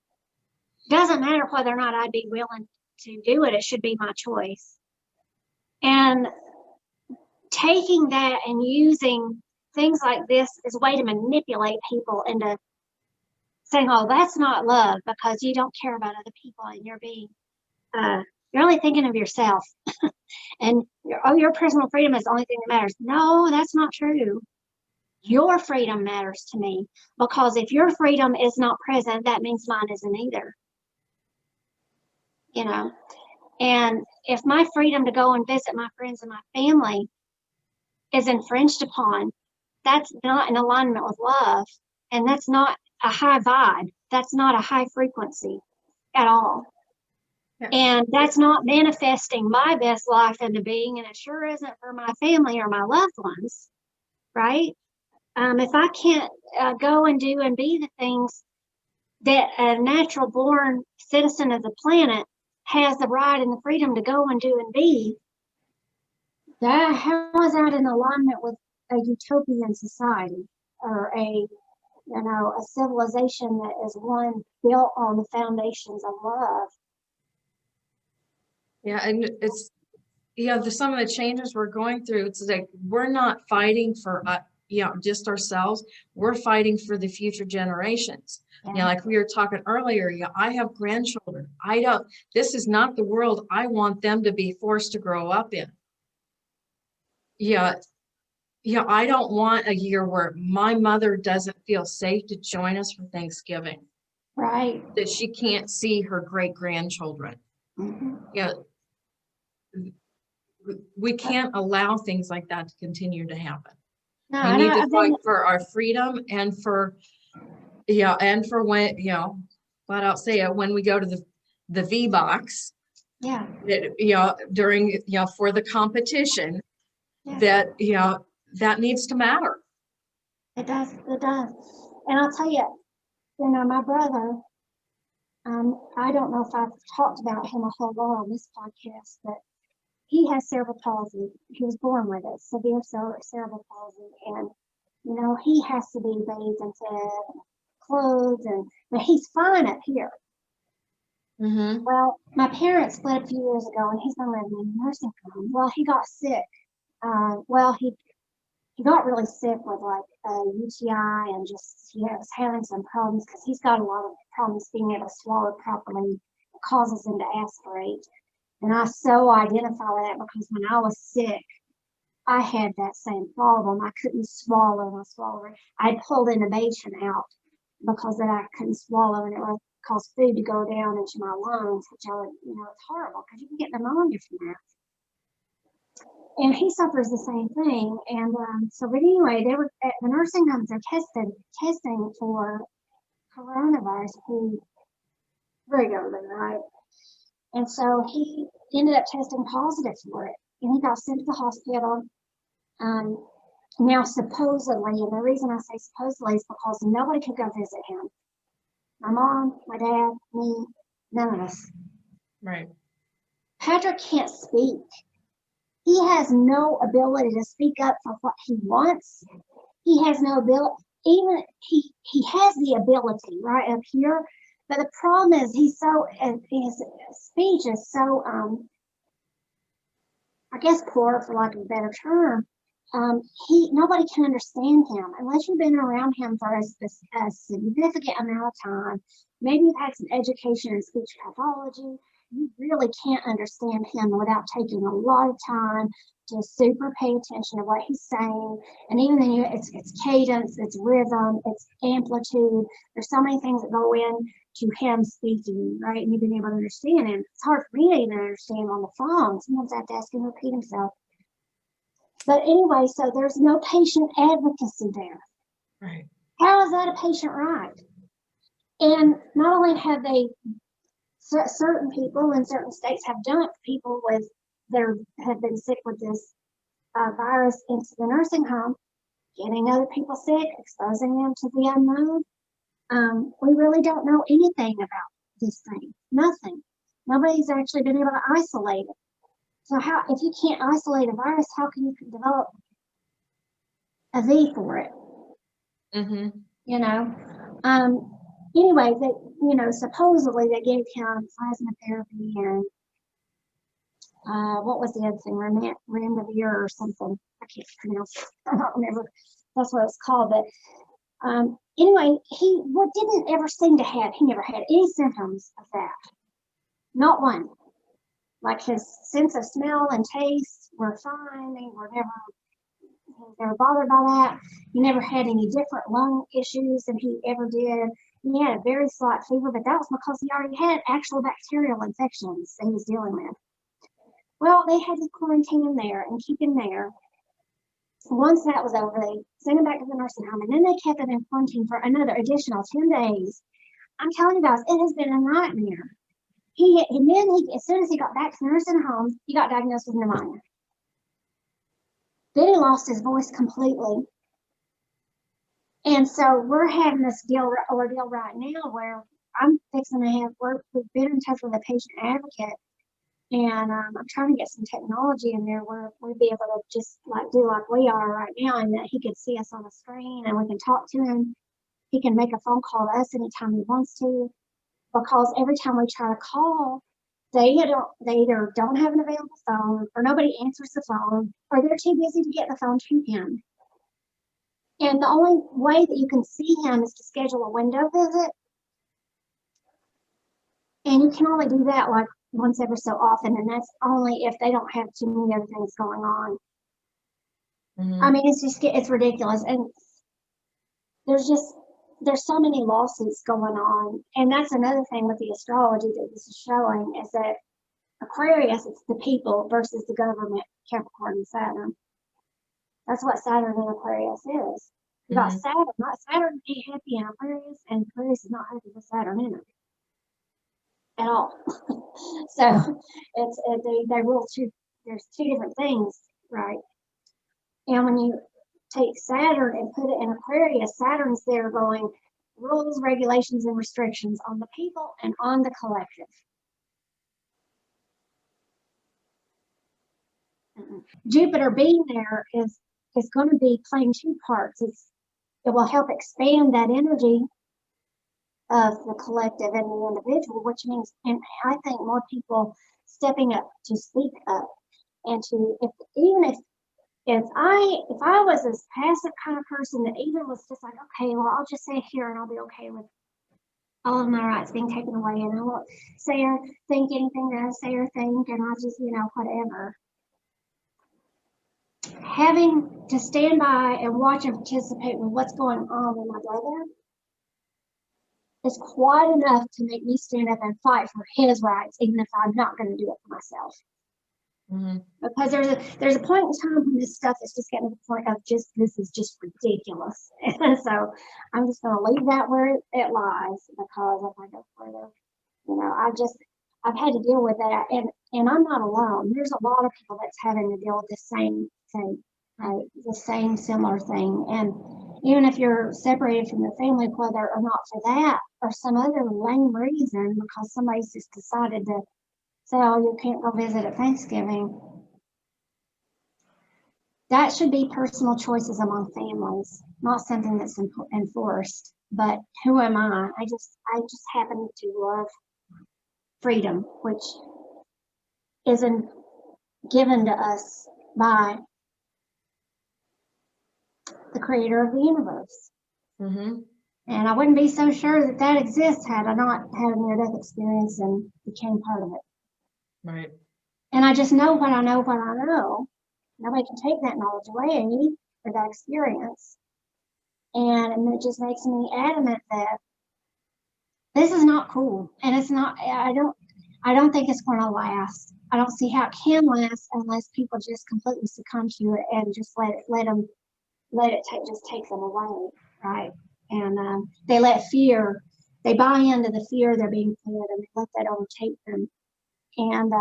Doesn't matter whether or not I'd be willing to do it, it should be my choice. And taking that and using things like this as a way to manipulate people into saying, oh, that's not love because you don't care about other people and you're only thinking of yourself. And your personal freedom is the only thing that matters. No, that's not true. Your freedom matters to me, because if your freedom is not present, that means mine isn't either. And if my freedom to go and visit my friends and my family is infringed upon, that's not in alignment with love, and that's not a high vibe. That's not a high frequency at all. Yeah. And that's not manifesting my best life into being, and it sure isn't for my family or my loved ones, right? If I can't go and do and be the things that a natural born citizen of the planet has the right and the freedom to go and do and be, how is that in alignment with a utopian society or a civilization that is one built on the foundations of love? Yeah, and it's some of the changes we're going through. It's like we're not fighting for just ourselves. We're fighting for the future generations. Yeah. Like we were talking earlier. I have grandchildren. This is not the world I want them to be forced to grow up in. I don't want a year where my mother doesn't feel safe to join us for Thanksgiving. Right. That she can't see her great-grandchildren. Mm-hmm. We can't allow things like that to continue to happen. No, we need to fight for our freedom and for when, flat out say it, when we go to the V box. Yeah. During, for the competition. Yeah. That needs to matter. It does. And I'll tell you, my brother, I don't know if I've talked about him a whole lot on this podcast, but he has cerebral palsy. He was born with it, severe cerebral palsy. And, he has to be bathed and fed, clothed, but he's fine up here. Mm-hmm. Well, my parents split a few years ago, and he's been living in a nursing home. Well, he got sick. He got really sick with like a UTI, and he was having some problems because he's got a lot of problems being able to swallow properly. It causes him to aspirate. And I so identify with that because when I was sick, I had that same problem. I couldn't swallow my swallow. I pulled intubation out because that I couldn't swallow, and it would cause food to go down into my lungs, which it's horrible because you can get pneumonia from that. And he suffers the same thing. And but anyway, they were at the nursing homes. They're testing for coronavirus. Very government, right? And so he ended up testing positive for it, and he got sent to the hospital. Now supposedly, and the reason I say supposedly is because nobody could go visit him. My mom, my dad, me, none of us. Right. Patrick can't speak. He has no ability to speak up for what he wants. He has no ability. Even he has the ability right up here, but the problem is his speech is so I guess poor, for lack of a better term, nobody can understand him unless you've been around him for a significant amount of time. Maybe you've had some education in speech pathology. You really can't understand him without taking a lot of time to super pay attention to what he's saying. And even then, it's cadence, it's rhythm, it's amplitude. There's so many things that go in to him speaking, right? And you've been able to understand him. It's hard for me to even understand on the phone. Sometimes I have to ask him to repeat himself. But anyway, so there's no patient advocacy there. Right. How is that a patient right? And not only have they, certain people in certain states have dumped people have been sick with this virus into the nursing home, getting other people sick, exposing them to the unknown. We really don't know anything about this thing. Nothing. Nobody's actually been able to isolate it. So if you can't isolate a virus, how can you develop a V for it? Mm-hmm. You know. Anyway, supposedly they gave him plasma therapy and what was the other thing? Remdesivir or something. I can't pronounce it. I don't remember. That's what it's called. But anyway, he didn't ever seem to have. He never had any symptoms of that. Not one. Like his sense of smell and taste were fine. He was never bothered by that. He never had any different lung issues than he ever did. He had a very slight fever, but that was because he already had actual bacterial infections that he was dealing with. Well, they had to quarantine him there and keep him there. Once that was over, they sent him back to the nursing home, and then they kept him in quarantine for another additional 10 days. I'm telling you guys, it has been a nightmare. As soon as he got back to the nursing home, he got diagnosed with pneumonia. Then he lost his voice completely. And so we're having this ordeal right now where we've been in touch with a patient advocate, and I'm trying to get some technology in there where we'd be able to just do like we are right now, and that he could see us on the screen and we can talk to him. He can make a phone call to us anytime he wants to, because every time we try to call, they either don't have an available phone, or nobody answers the phone, or they're too busy to get the phone to him. And the only way that you can see him is to schedule a window visit. And you can only do that like once every so often, and that's only if they don't have too many other things going on. Mm-hmm. I mean, it's ridiculous. And there's so many lawsuits going on. And that's another thing with the astrology that this is showing, is that Aquarius, it's the people versus the government, Capricorn and Saturn. That's what Saturn and Aquarius is. You got Saturn, not Saturn ain't happy in Aquarius, and Aquarius is not happy with Saturn in it at all. So they rule there's two different things, right? And when you take Saturn and put it in Aquarius, Saturn's there going rules, regulations, and restrictions on the people and on the collective. Jupiter being there is going to be playing two parts. It will help expand that energy of the collective and the individual, which means, and I think more people stepping up to speak up, and to if I was this passive kind of person that even was just like, okay, well, I'll just say it here and I'll be okay with all of my rights being taken away, and I won't say or think anything that I say or think, and I'll just, whatever. Having to stand by and watch and participate with what's going on with my brother is quite enough to make me stand up and fight for his rights, even if I'm not going to do it for myself. Mm-hmm. Because there's a point in time when this stuff is just getting to the point of this is just ridiculous. And so I'm just going to leave that where it lies, because if I go further, I've had to deal with that, and I'm not alone. There's a lot of people that's having to deal with the same thing, right? The same similar thing. And even if you're separated from the family, whether or not for that or some other lame reason, because somebody's just decided to say, oh, you can't go visit at Thanksgiving, that should be personal choices among families, not something that's enforced. But who am I? I just happen to love freedom, which isn't given to us by the creator of the universe. Mm-hmm. And I wouldn't be so sure that that exists had I not had a near-death experience and became part of it. Right. And I just know what I know, what I know. Nobody can take that knowledge away or that experience. And it just makes me adamant that this is not cool. And it's not, I don't think it's going to last. I don't see how it can last unless people just completely succumb to it and just let it take them away, right? And they let fear, they buy into the fear they're being fed, and they let that overtake them. And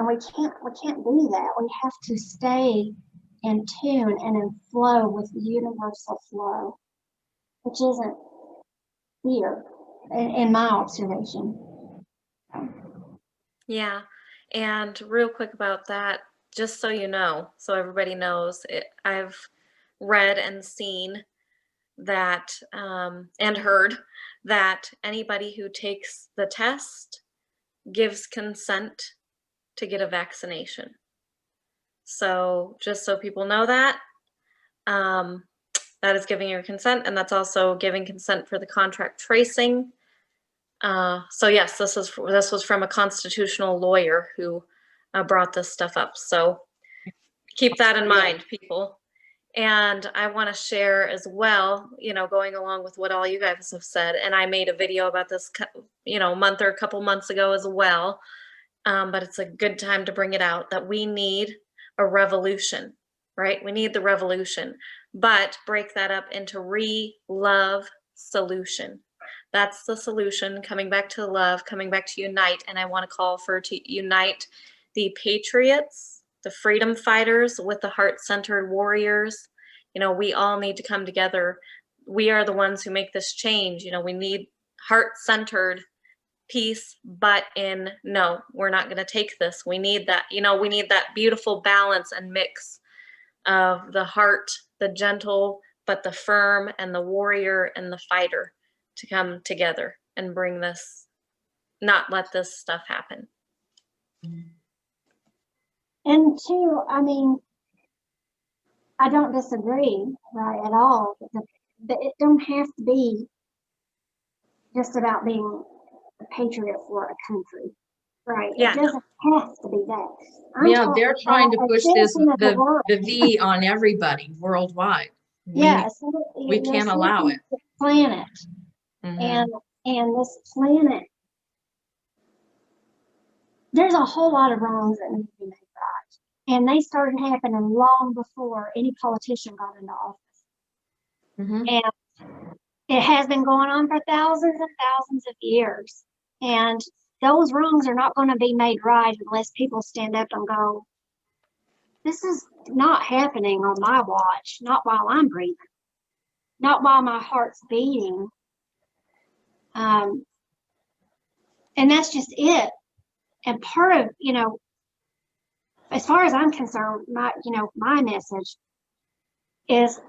we can't do that. We have to stay in tune and in flow with the universal flow, which isn't fear, in my observation. Yeah. And real quick about that, just so you know, so everybody knows, I've read and seen that and heard that anybody who takes the test gives consent to get a vaccination. So just so people know that, that is giving your consent, and that's also giving consent for the contract tracing. So yes, this was from a constitutional lawyer who brought this stuff up. So keep that in mind, people. And I want to share as well, going along with what all you guys have said. And I made a video about this, a month or a couple months ago as well. But it's a good time to bring it out that we need a revolution, right? We need the revolution, but break that up into love, solution. That's the solution, coming back to love, coming back to unite. And I want to call to unite the patriots, the freedom fighters with the heart-centered warriors. We all need to come together. We are the ones who make this change. We need heart-centered peace, but no, we're not going to take this. We need that, we need that beautiful balance and mix of the heart, the gentle, but the firm, and the warrior and the fighter to come together and bring this, not let this stuff happen. And two, I mean, I don't disagree, right, at all. But it don't have to be just about being a patriot for a country, right? Yeah. It doesn't have to be that. Yeah, they're trying to push the V on everybody worldwide. Yeah, we can't allow it. Planet. Mm-hmm. And this planet, there's a whole lot of wrongs that need to be made right. And they started happening long before any politician got into office. Mm-hmm. And it has been going on for thousands and thousands of years. And those wrongs are not going to be made right unless people stand up and go, this is not happening on my watch, not while I'm breathing, not while my heart's beating. And that's just it. And part of, as far as I'm concerned, my message is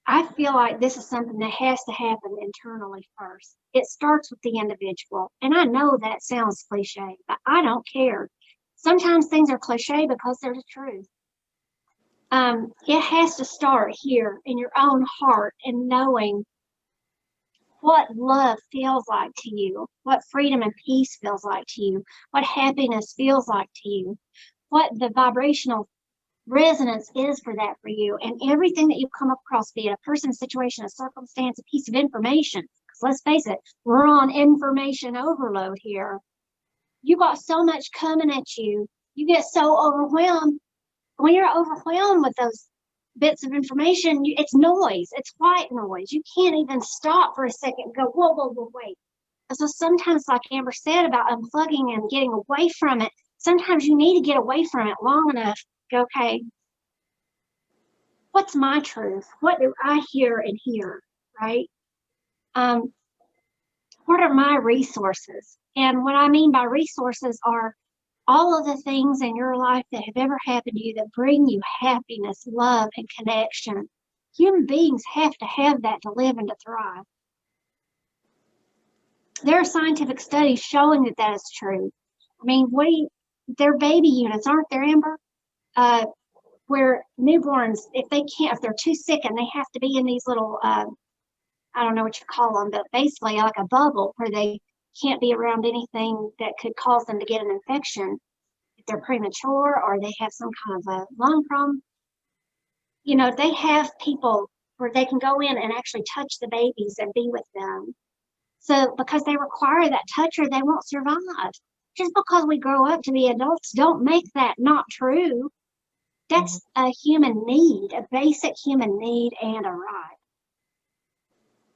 I feel like this is something that has to happen internally first. It starts with the individual. And I know that sounds cliche, but I don't care. Sometimes things are cliche because they're the truth. It has to start here in your own heart and knowing what love feels like to you, what freedom and peace feels like to you, what happiness feels like to you, what the vibrational resonance is for that for you, and everything that you come across, be it a person, a situation, a circumstance, a piece of information. Because let's face it, we're on information overload here. You got so much coming at you, you get so overwhelmed. When you're overwhelmed with those bits of information, it's noise, it's white noise. You can't even stop for a second and go, whoa, wait. So sometimes, like Amber said about unplugging and getting away from it, sometimes you need to get away from it long enough to go, okay, what's my truth? What do I hear and hear, right? What are my resources? And what I mean by resources are all of the things in your life that have ever happened to you that bring you happiness, love, and connection. Human beings have to have that to live and to thrive. There are scientific studies showing that that is true. I mean, they're baby units, aren't there, Amber? where newborns, if they're too sick and they have to be in these little, I don't know what you call them, but basically like a bubble where they can't be around anything that could cause them to get an infection if they're premature or they have some kind of a lung problem. They have people where they can go in and actually touch the babies and be with them. So because they require that touch or they won't survive. Just because we grow up to be adults don't make that not true. That's a human need, a basic human need and a right.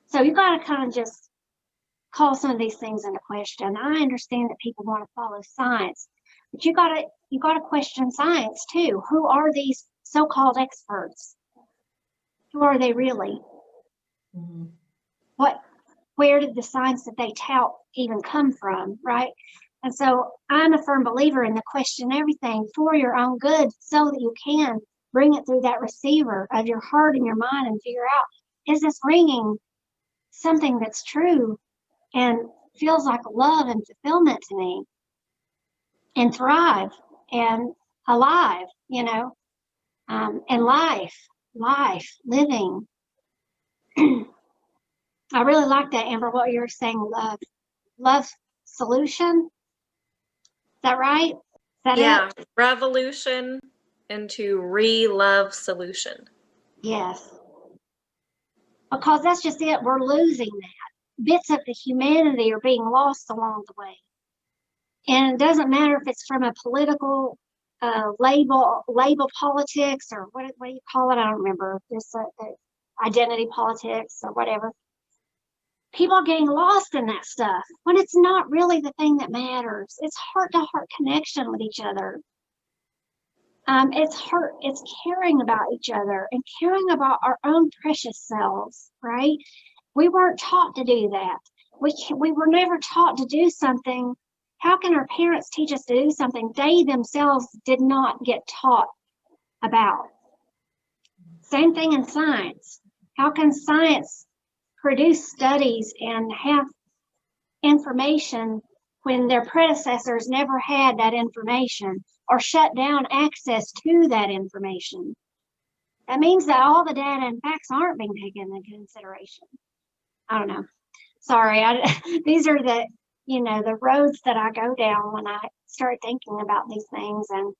So you got to kind of just call some of these things into question. I understand that people want to follow science, but you got to question science too. Who are these so-called experts? Who are they really? Where did the science that they tout even come from, right? And so I'm a firm believer in the question everything for your own good so that you can bring it through that receiver of your heart and your mind and figure out, is this ringing something that's true and feels like love and fulfillment to me and thrive and alive, and life, living. I really like that, Amber, what you were saying, love solution. Is that right? Is that it? Revolution into re-love solution. Yes. Because that's just it. We're losing that. Bits of the humanity are being lost along the way. And it doesn't matter if it's from a political label politics or what do you call it? I don't remember. This identity politics or whatever. People are getting lost in that stuff when it's not really the thing that matters. It's heart-to-heart connection with each other. It's caring about each other and caring about our own precious selves, right? We weren't taught to do that. We were never taught to do something. How can our parents teach us to do something they themselves did not get taught about? Same thing in science. How can science produce studies and have information when their predecessors never had that information or shut down access to that information? That means that all the data and facts aren't being taken into consideration. I don't know. Sorry, these are the roads that I go down when I start thinking about these things and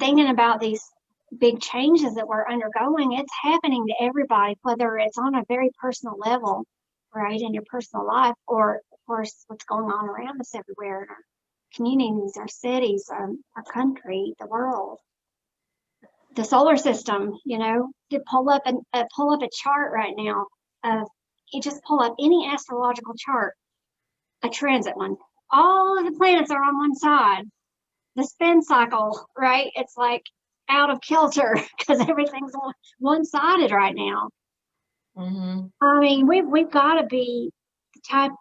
thinking about these big changes that we're undergoing. It's happening to everybody, whether it's on a very personal level, right, in your personal life, or of course what's going on around us everywhere in our communities, our cities, our country, the world, the solar system. To pull up a chart right now of you just pull up any astrological chart, a transit one. All of the planets are on one side. The spin cycle, right? It's like out of kilter because everything's one-sided right now. I mean, we've got to be the type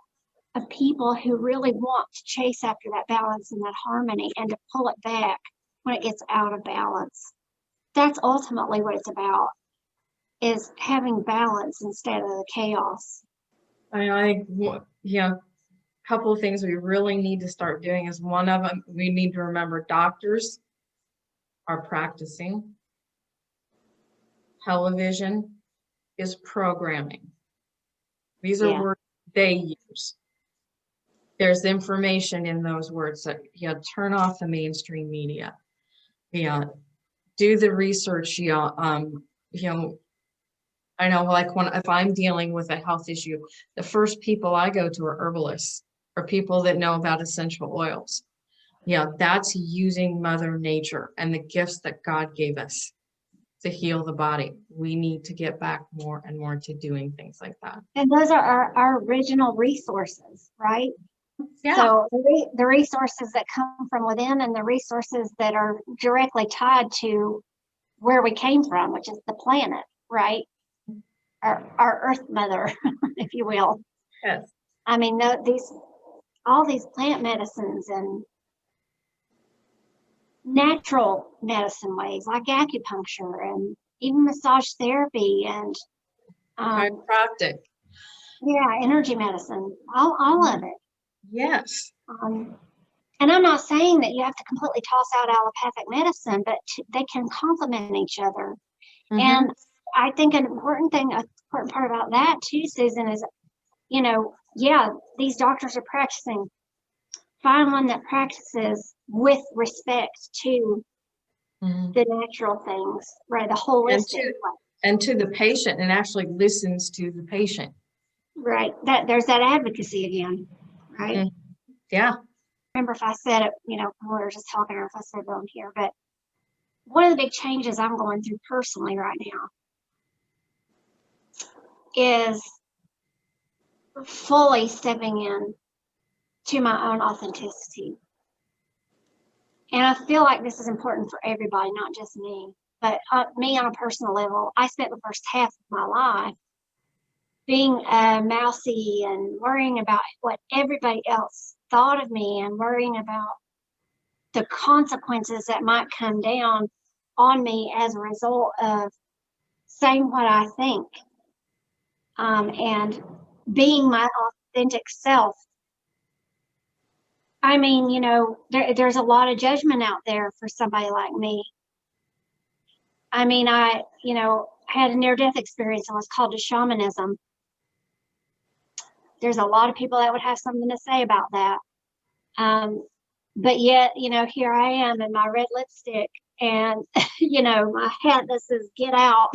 of people who really want to chase after that balance and that harmony and to pull it back when it gets out of balance. That's ultimately what it's about, is having balance instead of the chaos. A couple of things we really need to start doing is, one of them, we need to remember doctors are practicing. Television is programming. These are words they use. There's information in those words that turn off the mainstream media. Do the research. I know, like if I'm dealing with a health issue, the first people I go to are herbalists or people that know about essential oils. That's using Mother Nature and the gifts that God gave us to heal the body. We need to get back more and more to doing things like that. And those are our original resources, right? Yeah. So the resources that come from within and the resources that are directly tied to where we came from, which is the planet, right? Our Earth Mother, if you will. Yes. I mean, all these plant medicines and natural medicine ways like acupuncture and even massage therapy and chiropractic. Energy medicine, all of it. Yes. And I'm not saying that you have to completely toss out allopathic medicine, but they can complement each other. Mhm. And I think an important part about that too, Susan, is, you know, yeah, these doctors are practicing. Find one that practices with respect to Mhm. the natural things, right? The And holistic, to the patient, and actually listens to the patient. right? That there's that advocacy again, right? Mm. Yeah. Remember if I said it, you know, when we were just talking, or if I said it on here, but one of the big changes I'm going through personally right now is fully stepping in to my own authenticity. And I feel like this is important for everybody, not just me, but me on a personal level. I spent the first half of my life being mousy and worrying about what everybody else thought of me and worrying about the consequences that might come down on me as a result of saying what I think, and being my authentic self. I mean, you know, there's a lot of judgment out there for somebody like me. I mean, you know, had a near-death experience and was called to shamanism. There's a lot of people that would have something to say about that. But yet, you know, here I am in my red lipstick and, you know, my hat that says get out.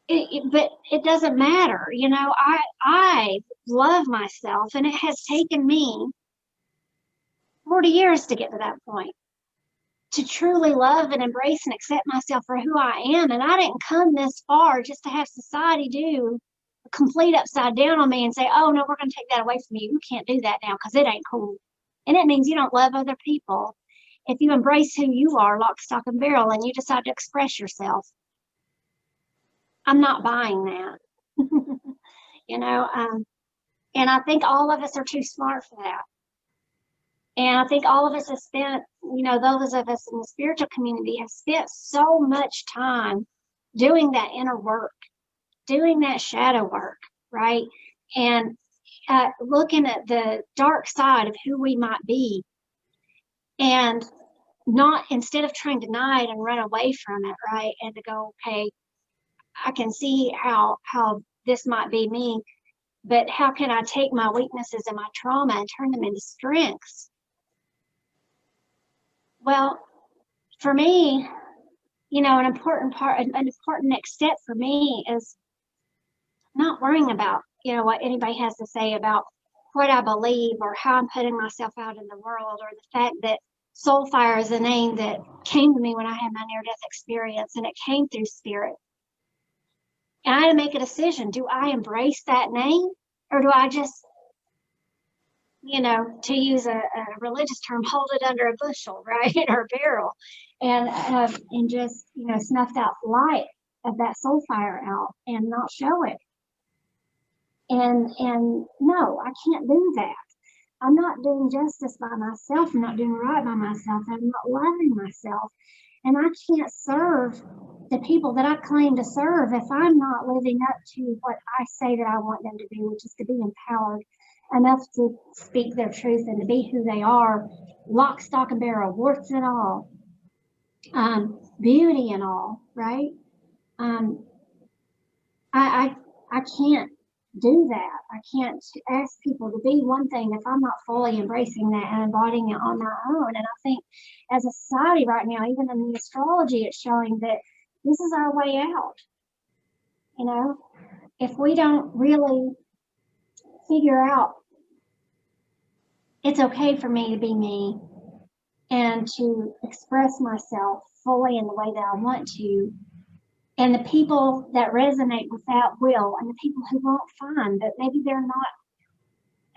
But it doesn't matter. You know, I love myself, and it has taken me 40 years to get to that point, to truly love and embrace and accept myself for who I am. And I didn't come this far just to have society do a complete upside down on me and say, oh, no, we're going to take that away from you. You can't do that now because it ain't cool. And it means you don't love other people. If you embrace who you are, lock, stock, and barrel, and you decide to express yourself, I'm not buying that. You know, and I think all of us are too smart for that. And I think all of us have spent, you know, those of us in the spiritual community have spent so much time doing that inner work, doing that shadow work, right? And looking at the dark side of who we might be, and not, instead of trying to deny it and run away from it, right? And to go, okay, I can see how this might be me, but how can I take my weaknesses and my trauma and turn them into strengths? Well, for me, you know, an important next step for me is not worrying about, you know, what anybody has to say about what I believe or how I'm putting myself out in the world, or the fact that SoulFire is a name that came to me when I had my near-death experience, and it came through spirit. And I had to make a decision. Do I embrace that name, or do I just, you know, to use a religious term, hold it under a bushel, right, or barrel, and just, you know, snuff that light of that SoulFire out and not show it? And no, I can't do that. I'm not doing justice by myself. I'm not doing right by myself. I'm not loving myself. And I can't serve the people that I claim to serve if I'm not living up to what I say that I want them to do, which is to be empowered enough to speak their truth and to be who they are, lock, stock, and barrel, warts and all, beauty and all, right? I can't do that. I can't ask people to be one thing if I'm not fully embracing that and embodying it on my own. And I think as a society right now, even in the astrology, it's showing that this is our way out. You know, if we don't really figure out it's okay for me to be me and to express myself fully in the way that I want to, and the people that resonate with that will, and the people who won't find that maybe they're not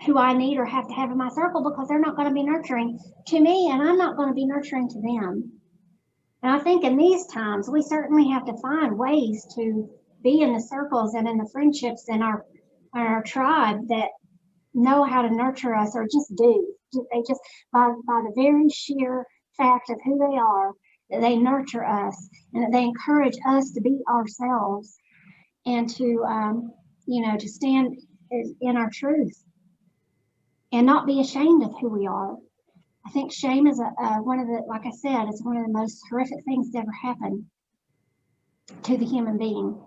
who I need or have to have in my circle because they're not going to be nurturing to me, and I'm not going to be nurturing to them. And I think in these times, we certainly have to find ways to be in the circles and in the friendships in our tribe that know how to nurture us, or just do. They just, by the very sheer fact of who they are, that they nurture us and that they encourage us to be ourselves and to, you know, to stand in our truth. and not be ashamed of who we are. I think shame is one of the, like I said, it's one of the most horrific things that ever happened to the human being.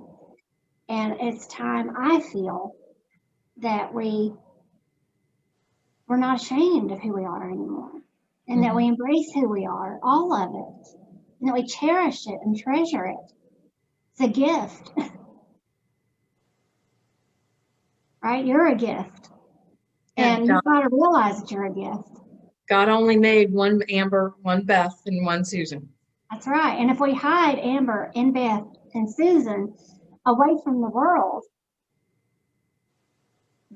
And it's time, I feel, that we're not ashamed of who we are anymore, and that we embrace who we are, all of it, and that we cherish it and treasure it. It's a gift, right? You're a gift, and you've got to realize that you're a gift. God only made one Amber, one Beth, and one Susan. That's right. And if we hide Amber and Beth and Susan away from the world,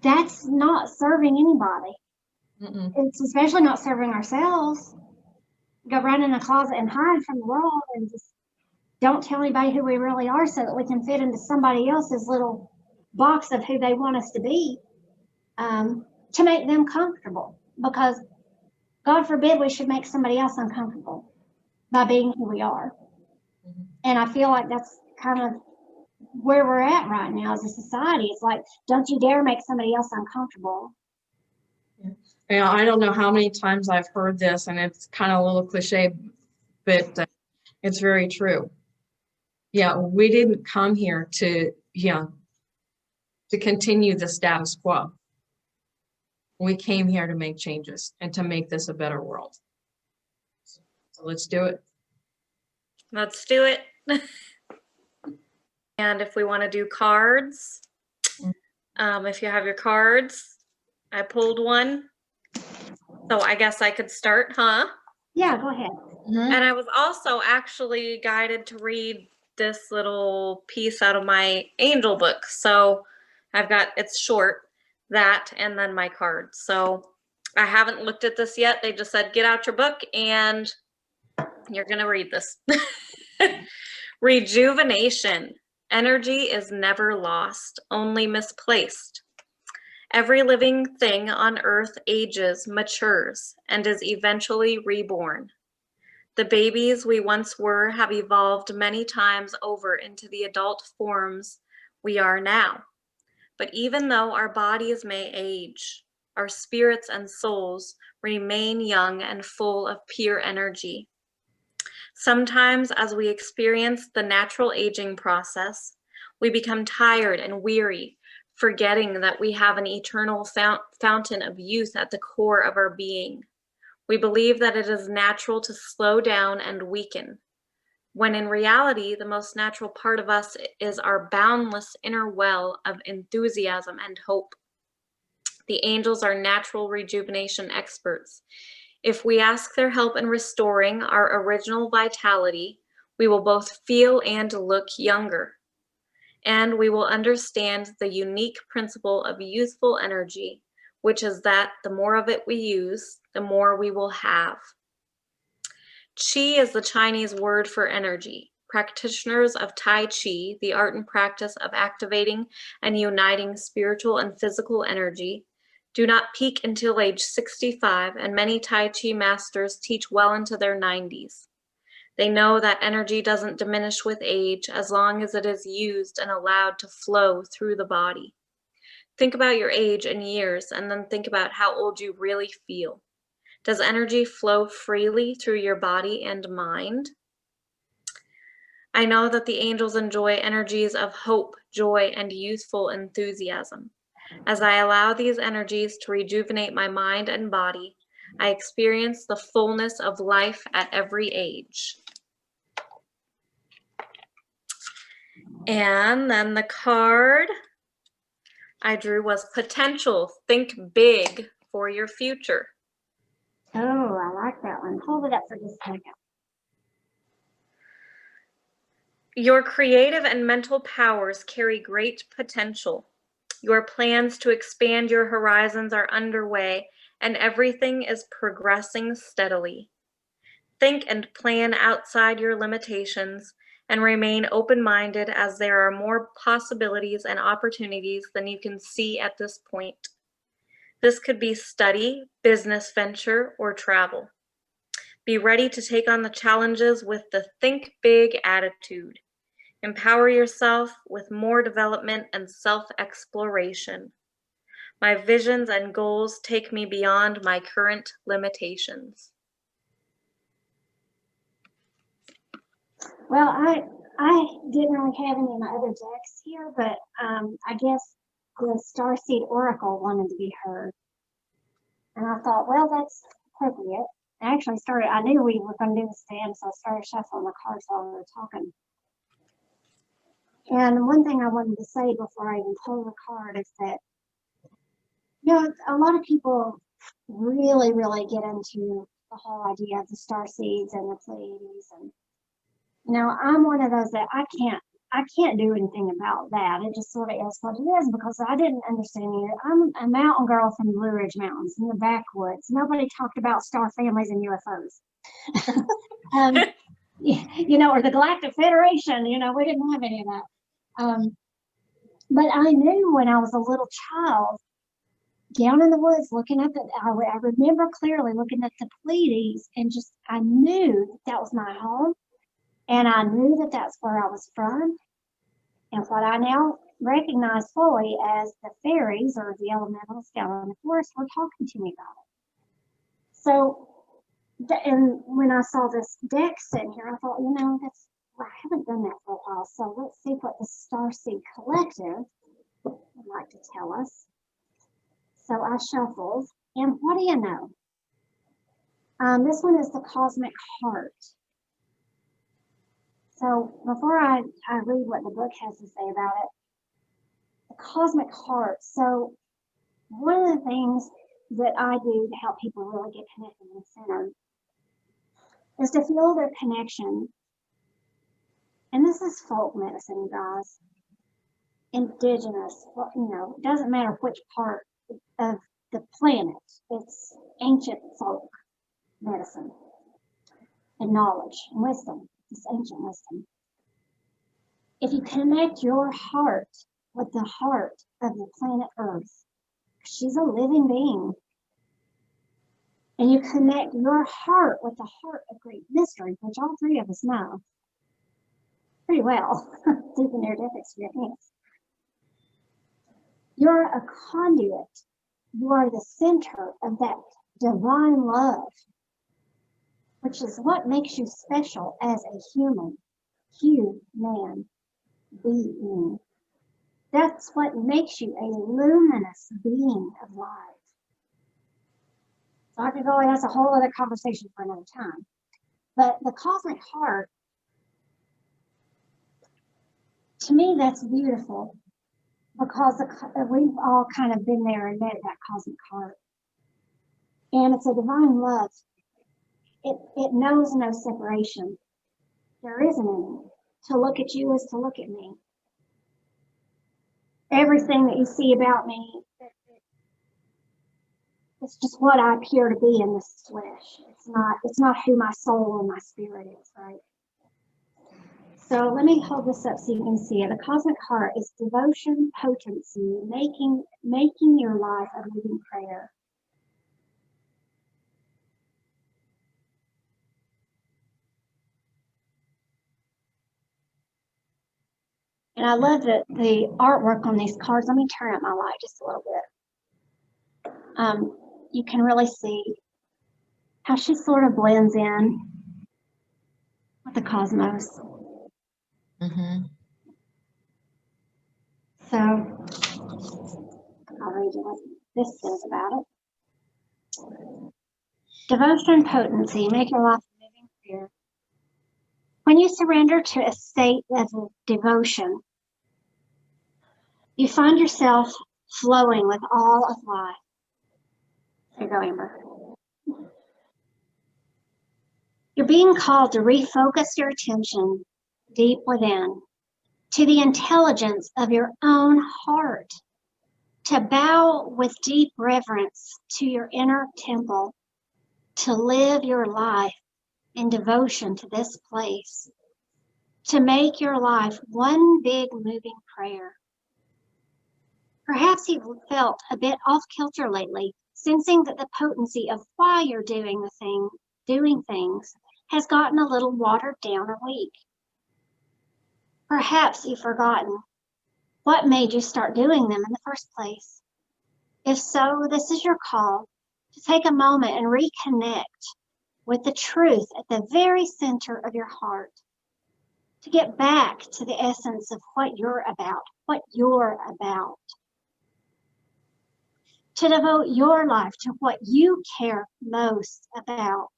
that's not serving anybody. It's especially not serving ourselves. Go run in a closet and hide from the world and just don't tell anybody who we really are so that we can fit into somebody else's little box of who they want us to be, to make them comfortable. Because God forbid we should make somebody else uncomfortable by being who we are. And I feel like that's kind of where we're at right now as a society. It's like, don't you dare make somebody else uncomfortable. Yeah, I don't know how many times I've heard this, and it's kind of a little cliche, but it's very true. Yeah, we didn't come here to continue the status quo. We came here to make changes and to make this a better world. So let's do it. Let's do it. And if we want to do cards, if you have your cards, I pulled one. So I guess I could start, huh? Yeah, go ahead. And I was also actually guided to read this little piece out of my angel book. So I've got, it's short, that, and then my cards. So I haven't looked at this yet. They just said, get out your book and you're going to read this. Rejuvenation. Energy is never lost, only misplaced. Every living thing on earth ages, matures, and is eventually reborn. The babies we once were have evolved many times over into the adult forms we are now. But even though our bodies may age, our spirits and souls remain young and full of pure energy. Sometimes as we experience the natural aging process, we become tired and weary, forgetting that we have an eternal fountain of youth at the core of our being. We believe that it is natural to slow down and weaken, when in reality, the most natural part of us is our boundless inner well of enthusiasm and hope. The angels are natural rejuvenation experts. If we ask their help in restoring our original vitality, we will both feel and look younger. And we will understand the unique principle of youthful energy, which is that the more of it we use, the more we will have. Qi is the Chinese word for energy. Practitioners of Tai Chi, the art and practice of activating and uniting spiritual and physical energy, do not peak until age 65, and many Tai Chi masters teach well into their 90s. They know that energy doesn't diminish with age as long as it is used and allowed to flow through the body. Think about your age in years and then think about how old you really feel. Does energy flow freely through your body and mind? I know that the angels enjoy energies of hope, joy, and youthful enthusiasm. As I allow these energies to rejuvenate my mind and body, I experience the fullness of life at every age. And then the card I drew was potential. Think big for your future. Oh, I like that one. Hold it up for just a second. Your creative and mental powers carry great potential. Your plans to expand your horizons are underway, and everything is progressing steadily. Think and plan outside your limitations and remain open-minded, as there are more possibilities and opportunities than you can see at this point. This could be study, business venture, or travel. Be ready to take on the challenges with the think big attitude. Empower yourself with more development and self-exploration. My visions and goals take me beyond my current limitations. Well, I didn't really have any of my other decks here, but I guess the Starseed Oracle wanted to be heard. And I thought, well, that's appropriate. I knew we were going to do this today, so I started shuffling the cards while we were talking. And one thing I wanted to say before I even pull the card is that, you know, a lot of people really, really get into the whole idea of the star seeds and the Pleiades. And, you know, I'm one of those that I can't do anything about that. It just sort of is what it is because I didn't understand it. I'm a mountain girl from the Blue Ridge Mountains in the backwoods. Nobody talked about star families and UFOs. You know, or the Galactic Federation, you know, we didn't have any of that. But I knew when I was a little child, down in the woods, looking at I remember clearly looking at the Pleiades and just, I knew that was my home. And I knew that that's where I was from. And what I now recognize fully as the fairies or the elementals down in the forest were talking to me about it. So, and when I saw this deck sitting here, I thought, you know, I haven't done that for a while. So let's see what the Starseed Collective would like to tell us. So I shuffled, and what do you know? This one is the Cosmic Heart. So before I read what the book has to say about it, the Cosmic Heart. So one of the things that I do to help people really get connected and centered is to feel their connection. And this is folk medicine, you guys. Indigenous, well, you know, it doesn't matter which part of the planet. It's ancient folk medicine and knowledge and wisdom. It's ancient wisdom. If you connect your heart with the heart of the planet Earth, she's a living being, and you connect your heart with the heart of great mystery, which all three of us know pretty well, deep in their deep experience. You're a conduit. You are the center of that divine love, which is what makes you special as a human being. That's what makes you a luminous being of light. So I could go, that's a whole other conversation for another time. But the Cosmic Heart, to me, that's beautiful because we've all kind of been there and met that Cosmic Heart. And it's a divine love. It knows no separation. There isn't any. To look at you is to look at me. Everything that you see about me, it's just what I appear to be in this flesh. It's not who my soul and my spirit is, right? So let me hold this up so you can see it. The Cosmic Heart is devotion, potency, making your life a living prayer. And I love the artwork on these cards. Let me turn up my light just a little bit. You can really see how she sort of blends in with the cosmos. Mm-hmm. So I'll read you what this says about it. Devotion, potency, make your life a living prayer. When you surrender to a state of devotion, you find yourself flowing with all of life. There you go, Amber. You're being called to refocus your attention deep within, to the intelligence of your own heart, to bow with deep reverence to your inner temple, to live your life in devotion to this place, to make your life one big moving prayer. Perhaps you've felt a bit off kilter lately, sensing that the potency of why you're doing things has gotten a little watered down or weak. Perhaps you've forgotten what made you start doing them in the first place. If so, this is your call to take a moment and reconnect with the truth at the very center of your heart, to get back to the essence of what you're about, to devote your life to what you care most about,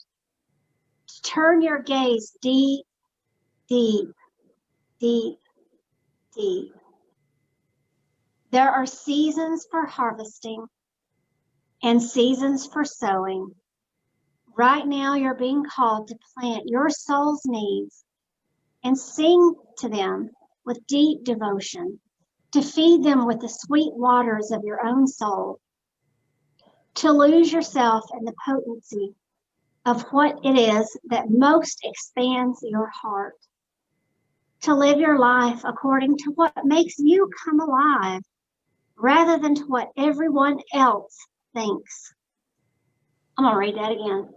to turn your gaze deep, deep, deep, deep. There are seasons for harvesting and seasons for sowing. Right now, you're being called to plant your soul's needs and sing to them with deep devotion, to feed them with the sweet waters of your own soul, to lose yourself in the potency of what it is that most expands your heart, to live your life according to what makes you come alive rather than to what everyone else thinks. I'm going to read that again.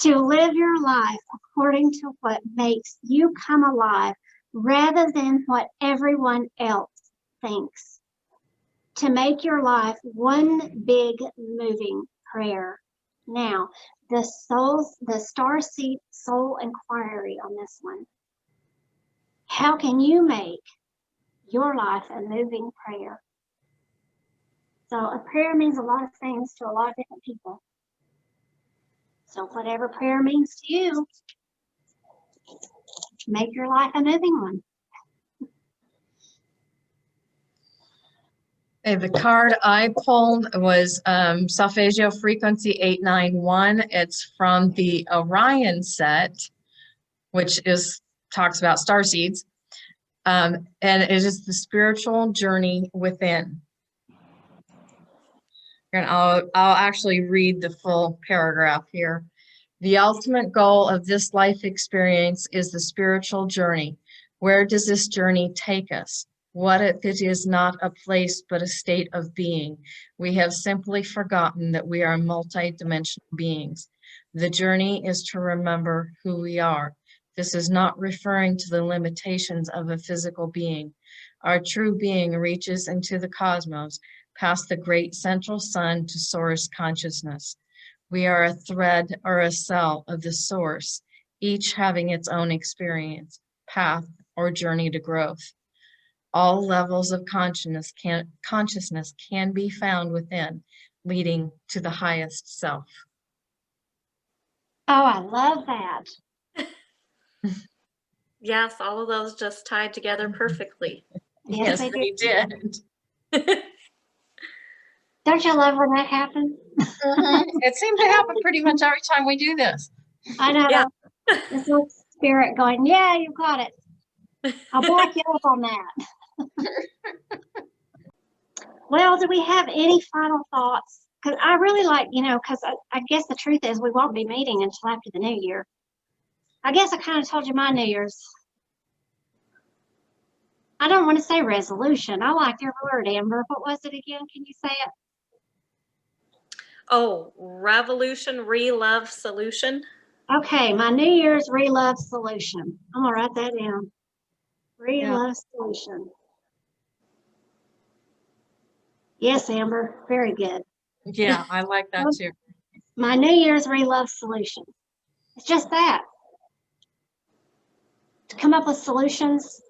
To live your life according to what makes you come alive rather than what everyone else thinks. To make your life one big moving prayer. Now, the Starseed Soul Inquiry on this one. How can you make your life a moving prayer? So a prayer means a lot of things to a lot of different people. So whatever prayer means to you, make your life a moving one. The card I pulled was Solfeggio Frequency 891. It's from the Orion set, which talks about star seeds. And it is the spiritual journey within. And I'll actually read the full paragraph here. The ultimate goal of this life experience is the spiritual journey. Where does this journey take us? What if it is not a place but a state of being? We have simply forgotten that we are multi-dimensional beings. The journey is to remember who we are. This is not referring to the limitations of a physical being. Our true being reaches into the cosmos, past the great central sun to source consciousness. We are a thread or a cell of the source, each having its own experience, path, or journey to growth. All levels of consciousness can be found within, leading to the highest self. Oh, I love that. Yes, all of those just tied together perfectly. Yes, they did. Don't you love when that happens? It seems to happen pretty much every time we do this. I know. Yeah. This little spirit going, yeah, you got it. I'll back you up on that. Well, do we have any final thoughts? Because I really like, because I guess the truth is we won't be meeting until after the new year. I guess I kind of told you my New Year's. I don't want to say resolution. I like your word, Amber. What was it again? Can you say it? Oh, revolution, re-love, solution. Okay, my New Year's re-love solution. I'm going to write that down. Re-love solution. Yes, Amber. Very good. Yeah, I like that too. My New Year's re-love solution. It's just that. To come up with solutions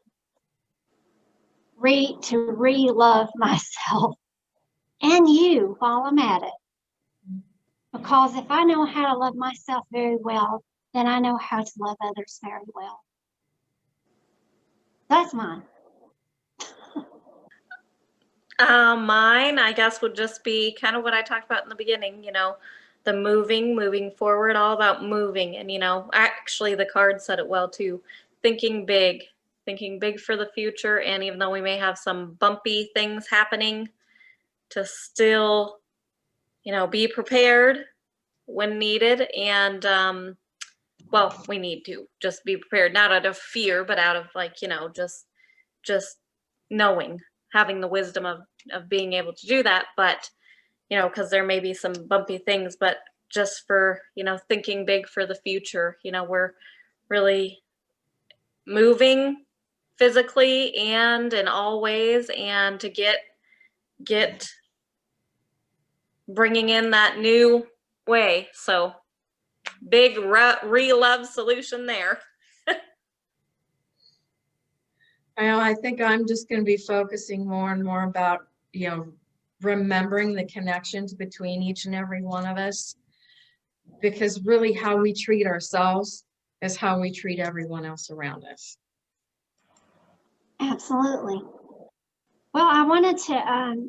to re-love myself and you while I'm at it. Because if I know how to love myself very well, then I know how to love others very well. That's mine. Mine, I guess, would just be kind of what I talked about in the beginning, the moving forward, all about moving. And, actually the card said it well too, thinking big for the future. And even though we may have some bumpy things happening, to still, be prepared when needed. And, well, we need to just be prepared, not out of fear, but out of just knowing, having the wisdom of being able to do that. But, because there may be some bumpy things, but just for, thinking big for the future, we're really moving physically and in all ways, and to get get bringing in that new way. So big re-love solution there. I think I'm just going to be focusing more and more about, remembering the connections between each and every one of us, because really how we treat ourselves is how we treat everyone else around us. Absolutely. Well, I wanted to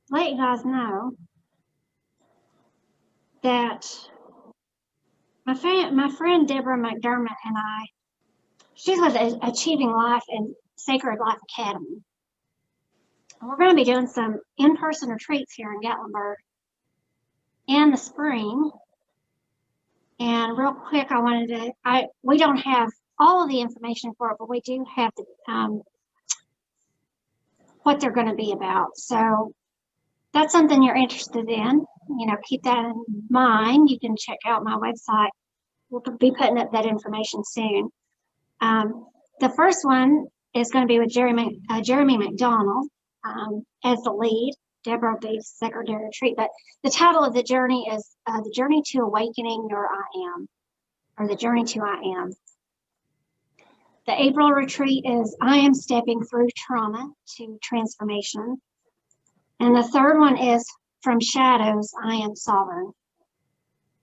let you guys know that my friend Deborah McDermott and I, she's with Achieving Life and Sacred Life Academy. We're going to be doing some in-person retreats here in Gatlinburg in the spring. And real quick, we don't have all of the information for it, but we do have the, what they're going to be about. So that's something you're interested in, keep that in mind. You can check out my website. We'll be putting up that information soon. The first one is going to be with Jeremy McDonald as the lead. Deborah will be secretary retreat, but the title of the journey is The Journey to Awakening Your I Am, or The Journey to I Am. The April retreat is I Am Stepping Through Trauma to Transformation. And the third one is From Shadows, I Am Sovereign.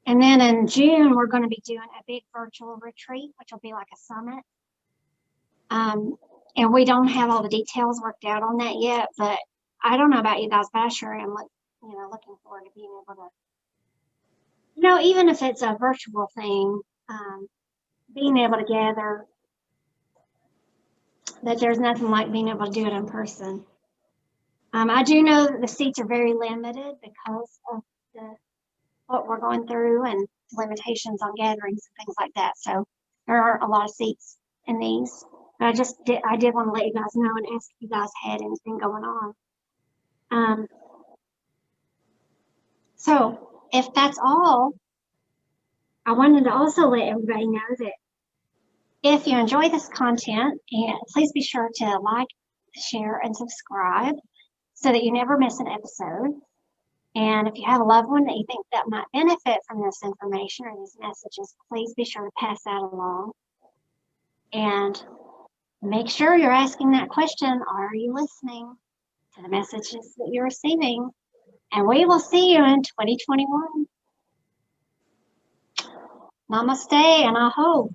And then in June, we're going to be doing a big virtual retreat, which will be like a summit. And we don't have all the details worked out on that yet, but I don't know about you guys, but I sure am looking forward to being able to, even if it's a virtual thing, being able to gather, that there's nothing like being able to do it in person. I do know that the seats are very limited because of what we're going through and limitations on gatherings and things like that. So there aren't a lot of seats in these. But I did want to let you guys know and ask if you guys had anything going on. So if that's all, I wanted to also let everybody know that if you enjoy this content, and please be sure to like, share, and subscribe so that you never miss an episode. And if you have a loved one that you think that might benefit from this information or these messages, please be sure to pass that along. And make sure you're asking that question, are you listening to the messages that you're receiving? And we will see you in 2021. Namaste and aho.